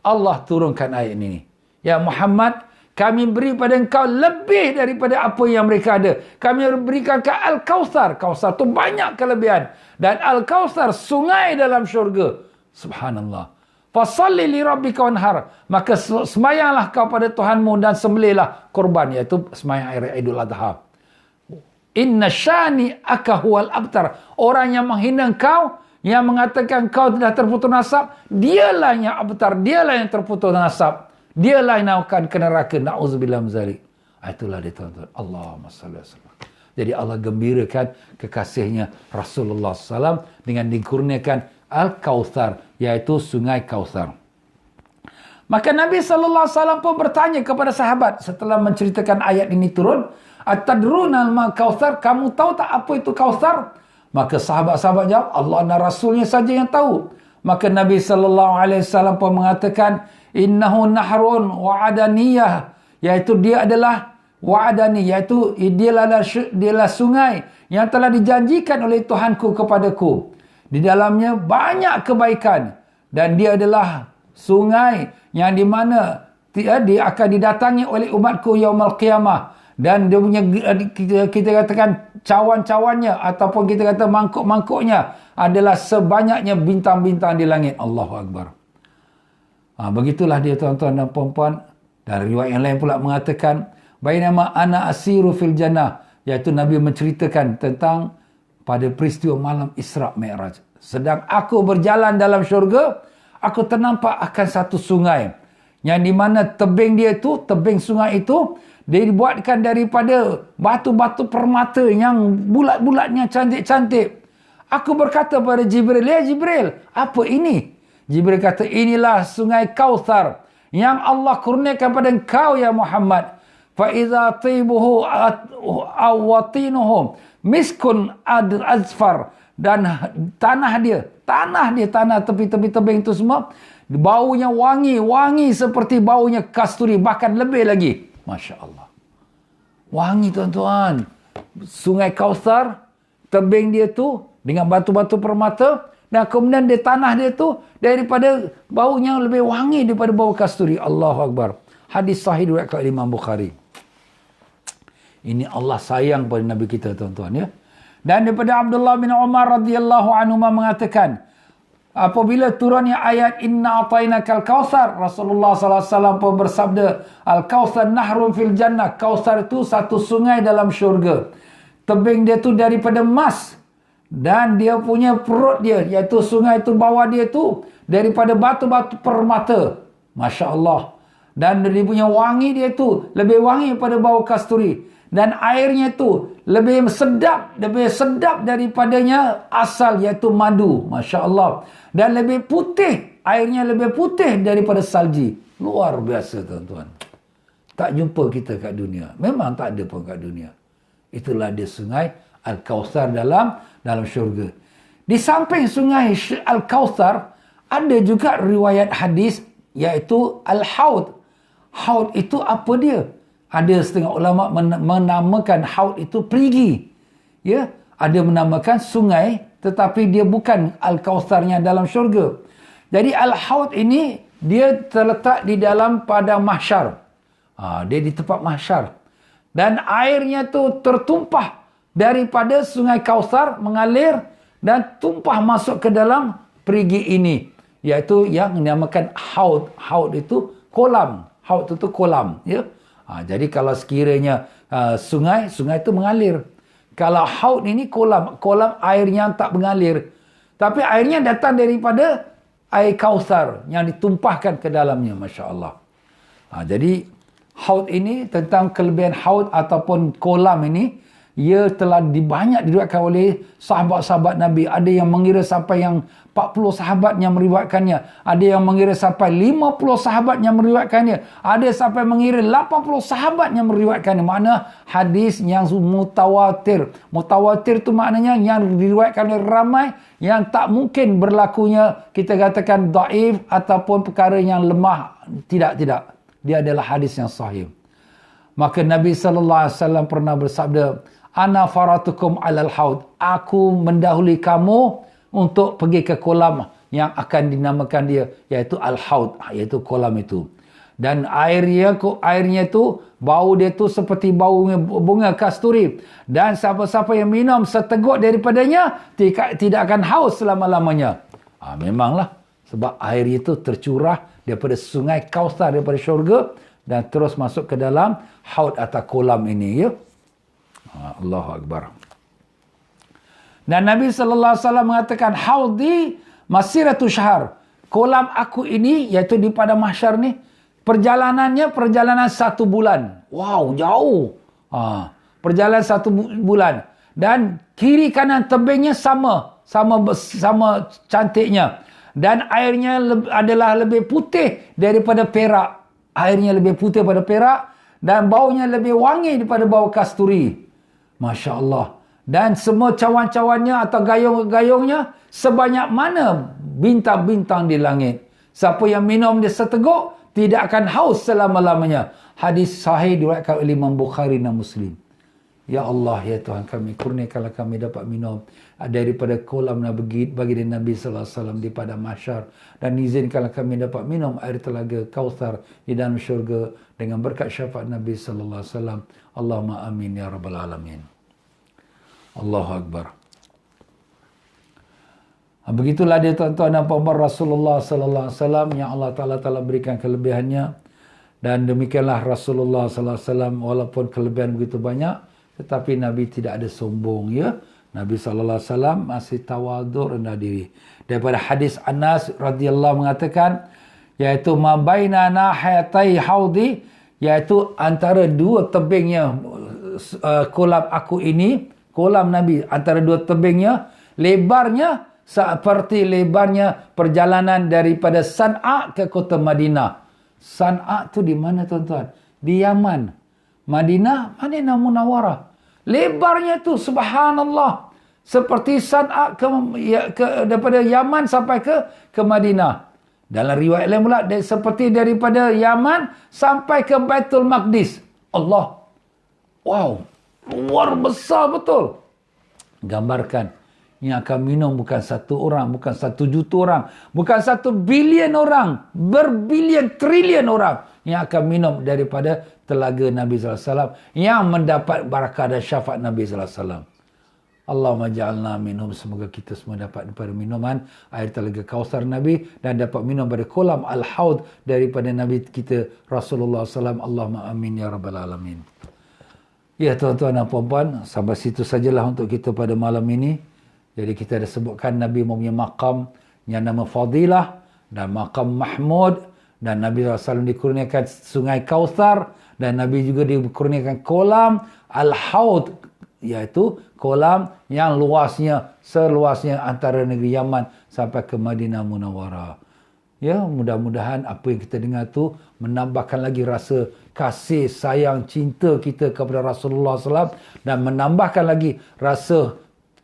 Allah turunkan ayat ini. Ya Muhammad, Kami beri pada engkau lebih daripada apa yang mereka ada. Kami berikan ke Al-Kautsar. Kautsar tu banyak kelebihan. Dan Al-Kautsar sungai dalam syurga. Subhanallah. Fasalli li rabbika wanhar. Maka semayanglah kau pada Tuhanmu dan sembelihlah korban, iaitu semayang hari Idul Adha. Inna syani aka huwal abtar. Orang yang menghina kau, yang mengatakan kau telah terputus nasab, dialah yang abtar, dialah yang terputus nasab. Dialah yang akan ke neraka. Na'udzubillah min zalik. Itulah dia tuan-tuan. Allahumma salli wa sallam. Jadi Allah gembirakan kekasihnya Rasulullah SAW dengan dikurniakan Al-Kautsar, iaitu sungai Kautsar. Maka Nabi SAW pun bertanya kepada sahabat setelah menceritakan ayat ini turun, Atadruna ma Kautsar, kamu tahu tak apa itu Kautsar? Maka sahabat-sahabat jawab, Allah dan Rasulnya saja yang tahu. Maka Nabi SAW pun mengatakan, innahu nahrun wa'adaniyah, iaitu dia adalah wa'adani, iaitu dialah sungai yang telah dijanjikan oleh Tuhanku kepadaku. Di dalamnya banyak kebaikan, dan dia adalah sungai yang di mana dia akan didatangi oleh umatku yaumul qiyamah, dan dia punya, kita katakan cawan-cawannya ataupun kita kata mangkuk-mangkuknya adalah sebanyaknya bintang-bintang di langit. Allahu Akbar. Begitulah dia tuan-tuan dan puan-puan. Dan riwayat yang lain pula mengatakan, bainama ana asiru fil jannah, iaitu Nabi menceritakan tentang pada peristiwa malam Isra' Mi'raj. Sedang aku berjalan dalam syurga, aku ternampak akan satu sungai, yang di mana tebing dia itu, tebing sungai itu, dia dibuatkan daripada batu-batu permata yang bulat-bulatnya cantik-cantik. Aku berkata pada Jibril, ya Jibril, apa ini? Jibril kata, inilah sungai Kautsar yang Allah kurniakan pada engkau ya Muhammad. Fa iza tibuhu awatinuhum miskun azfar, dan tanah tepi-tepi tebing itu semua baunya wangi seperti baunya kasturi, bahkan lebih lagi. Masya Allah. Wangi tuan-tuan. Sungai Kautsar, tebing dia tu dengan batu-batu permata, dan kemudian di tanah dia tu daripada baunya lebih wangi daripada bau kasturi. Allahu Akbar. Hadis sahih riwayat Imam Bukhari. Ini Allah sayang pada Nabi kita tuan-tuan ya. Dan daripada Abdullah bin Umar radhiyallahu anhu mengatakan, apabila turunnya ayat inna atainakal kautsar, Rasulullah sallallahu alaihi wasallam pun bersabda, al-kautsar nahrun fil jannah. Kautsar itu satu sungai dalam syurga. Tebing dia tu daripada emas, dan dia punya perut dia, iaitu sungai itu bawah dia tu daripada batu-batu permata. Masya Allah. Dan dia punya wangi dia tu lebih wangi daripada bau kasturi. Dan airnya tu lebih sedap daripadanya asal, iaitu madu. Masya Allah. Dan lebih putih, airnya lebih putih daripada salji. Luar biasa tuan-tuan. Tak jumpa kita kat dunia. Memang tak ada pun kat dunia. Itulah dia sungai Al-Kautsar dalam syurga. Di samping sungai Al-Kautsar, ada juga riwayat hadis, iaitu Al-Haud. Haud itu apa dia? Ada setengah ulama menamakan haud itu perigi. Ya, ada menamakan sungai, tetapi dia bukan Al-Kautsarnya dalam syurga. Jadi Al-Haud ini dia terletak di dalam padang mahsyar. Dia di tempat mahsyar. Dan airnya tu tertumpah daripada sungai Kautsar mengalir dan tumpah masuk ke dalam perigi ini, iaitu yang dinamakan haud. Haud itu kolam. Haud itu kolam, ya. Jadi kalau sekiranya sungai itu mengalir. Kalau haud ini kolam airnya tak mengalir. Tapi airnya datang daripada air Kautsar yang ditumpahkan ke dalamnya, Masya Allah. Jadi haud ini, tentang kelebihan haud ataupun kolam ini, ia telah banyak diriwayatkan oleh sahabat-sahabat Nabi. Ada yang mengira sampai yang 40 sahabat yang meriwayatkannya. Ada yang mengira sampai 50 sahabat yang meriwayatkannya. Ada sampai mengira 80 sahabat yang meriwayatkannya. Makna hadis yang mutawatir. Mutawatir itu maknanya yang diriwayatkan oleh ramai, yang tak mungkin berlakunya kita katakan dhaif ataupun perkara yang lemah. Tidak. Dia adalah hadis yang sahih. Maka Nabi SAW pernah bersabda, ana faratukum alal haud. Aku mendahului kamu untuk pergi ke kolam yang akan dinamakan dia, iaitu al-haud, iaitu kolam itu. Dan airnya tu, bau dia tu seperti bau bunga kasturi. Dan siapa-siapa yang minum seteguk daripadanya, tidak akan haus selama-lamanya. Memanglah. Sebab air itu tercurah daripada sungai Kausar, daripada syurga. Dan terus masuk ke dalam haud atau kolam ini. Ya? Allahu Akbar. Dan Nabi SAW mengatakan, haudi masiratu syahr. Kolam aku ini, iaitu di padang mahsyar ni, perjalanannya 1 bulan. Wow, jauh. Perjalanan 1 bulan. Dan kiri kanan tebingnya sama cantiknya. Dan airnya adalah lebih putih daripada perak. Airnya lebih putih daripada perak. Dan baunya lebih wangi daripada bau kasturi. Masya Allah. Dan semua cawan-cawannya atau gayung-gayungnya sebanyak mana bintang-bintang di langit. Siapa yang minum dia seteguk, tidak akan haus selama-lamanya. Hadis sahih diriwayatkan oleh Imam Bukhari dan Muslim. Ya Allah, ya Tuhan kami, kurniakanlah kami dapat minum daripada kolam baginda Nabi SAW di padang mahsyar. Dan izinkanlah kami dapat minum air telaga Kausar di dalam syurga dengan berkat syafaat Nabi SAW. Allahumma amin ya rabbal alamin. Allahu Akbar. Begitulah dia tuan-tuan dan puan-puan Rasulullah sallallahu alaihi wasallam yang Allah Taala telah berikan kelebihannya. Dan demikianlah Rasulullah sallallahu alaihi wasallam, walaupun kelebihan begitu banyak, tetapi Nabi tidak ada sombong, ya. Nabi sallallahu alaihi wasallam masih tawaduk, rendah diri. Daripada hadis Anas radhiyallahu mengatakan, iaitu ma baina nahayatai haudi, iaitu antara dua tebingnya kolam aku ini, kolam Nabi antara dua tebingnya, lebarnya seperti lebarnya perjalanan daripada San'a ke kota Madinah. San'a tu di mana tuan-tuan? Di Yaman. Madinah Munawwarah. Lebarnya tu subhanallah. Seperti San'a daripada Yaman sampai ke Madinah. Dalam riwayat lain pula, seperti daripada Yaman sampai ke Baitul Maqdis. Allah. Wow. Luar besar betul. Gambarkan. Yang akan minum bukan 1 orang, bukan 1 juta orang, bukan 1 bilion orang, berbilion, trilion orang yang akan minum daripada telaga Nabi SAW yang mendapat barakah dan syafaat Nabi SAW. Allahumma ja'alna minhum, semoga kita semua dapat daripada minuman air telaga Kausar Nabi dan dapat minum pada kolam Al-Haud daripada Nabi kita Rasulullah SAW. Allahumma amin ya rabbal alamin. Ya tuan-tuan dan puan-puan, sampai situ sajalah untuk kita pada malam ini. Jadi kita dah sebutkan Nabi mempunyai maqam yang nama Fadilah dan maqam Mahmud, dan Nabi SAW dikurniakan sungai Kausar, dan Nabi juga dikurniakan kolam Al-Haud, iaitu kolam yang seluasnya antara negeri Yaman sampai ke Madinah Munawwarah. Ya, mudah-mudahan apa yang kita dengar tu menambahkan lagi rasa kasih, sayang, cinta kita kepada Rasulullah SAW, dan menambahkan lagi rasa,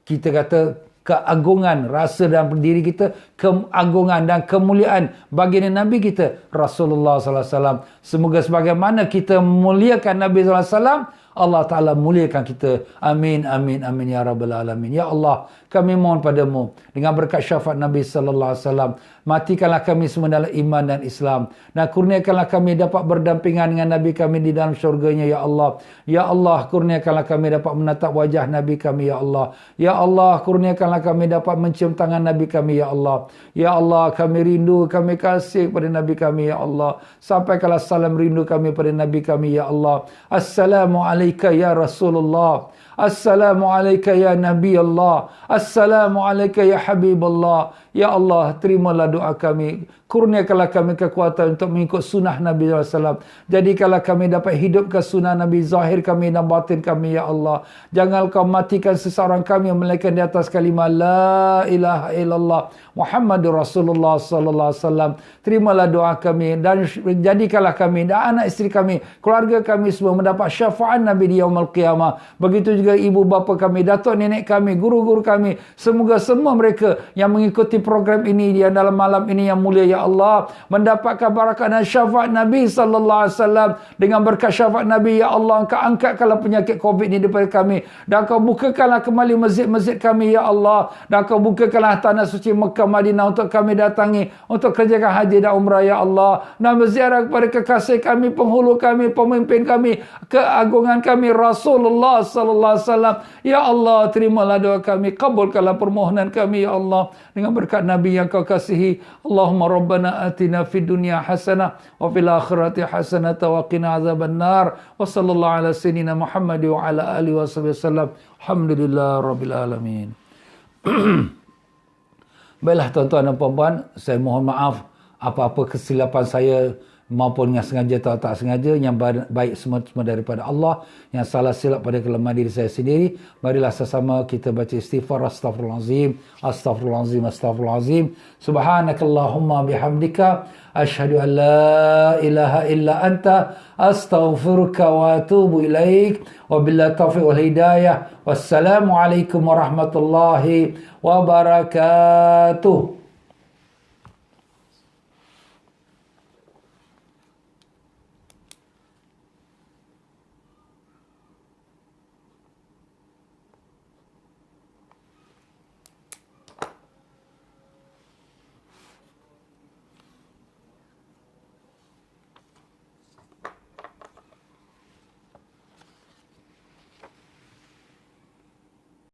kita kata, keagungan, rasa dalam diri kita, keagungan dan kemuliaan baginda Nabi kita Rasulullah sallallahu alaihi wasallam. Semoga sebagaimana kita memuliakan Nabi sallallahu alaihi wasallam, Allah Ta'ala muliakan kita. Amin, amin, amin ya rabbal alamin. Ya Allah, kami mohon padamu dengan berkat syafaat Nabi sallallahu alaihi wasallam, matikanlah kami semua dalam iman dan Islam, dan kurniakanlah kami dapat berdampingan dengan Nabi kami di dalam syurganya ya Allah. Ya Allah, kurniakanlah kami dapat menatap wajah Nabi kami ya Allah. Ya Allah, kurniakanlah kami dapat mencium tangan Nabi kami ya Allah. Ya Allah, kami rindu, kami kasih kepada Nabi kami ya Allah. Sampaikanlah salam rindu kami pada Nabi kami ya Allah. Assalamualaikum ya Rasulullah. Assalamualaikum ya Nabi Allah. Assalamualaikum ya Habib Allah. Ya Allah, terimalah doa kami. Kurniakanlah kami kekuatan untuk mengikut sunnah Nabi SAW. Jadikanlah kami dapat hidup ke sunnah Nabi, zahir kami dan batin kami ya Allah. Jangan kau matikan seseorang kami melainkan di atas kalimah la ilaha illallah Muhammadur Rasulullah sallallahu alaihi wasallam. Terimalah doa kami dan jadikanlah kami dan anak isteri kami, keluarga kami semua mendapat syafaat Nabi di yaumul qiyamah. Begitu juga keluarga ibu bapa kami, datuk nenek kami, guru-guru kami. Semoga semua mereka yang mengikuti program ini di dalam malam ini yang mulia ya Allah mendapatkan barakat dan syafaat Nabi sallallahu alaihi wasallam. Dengan berkat syafaat Nabi ya Allah, Engkau angkatkanlah penyakit Covid ini daripada kami, dan Kau bukakanlah kembali masjid-masjid kami ya Allah, dan Kau bukakanlah tanah suci Mekah Madinah untuk kami datangi untuk kerjakan haji dan umrah ya Allah, dan berziarah kepada kekasih kami, penghulu kami, pemimpin kami, keagungan kami Rasulullah sallallahu alaihi wasallam. Ya Allah, terimalah doa kami, kabulkanlah permohonan kami ya Allah dengan berkat Nabi yang Kau kasihi. Allahumma rabbana atina fid dunya hasanah wa fil akhirati hasanah wa qina azabannar. Wa sallallahu ala sayyidina Muhammad wa ala alihi wasallam. Alhamdulillah rabbil alamin. Baiklah tuan-tuan dan puan-puan, saya mohon maaf apa-apa kesilapan saya maupun yang sengaja atau tak sengaja. Yang baik semua daripada Allah, yang salah silap pada kelemahan diri saya sendiri. Marilah sama-sama kita baca istighfar. Astaghfirullahalazim, astaghfirullahalazim, astaghfirullahalazim. Subhanakallahumma bihamdika asyhadu an la ilaha illa anta astaghfiruka wa atubu ilaik. Wabillahi taufiq wal hidayah. Wassalamualaikum warahmatullahi wabarakatuh.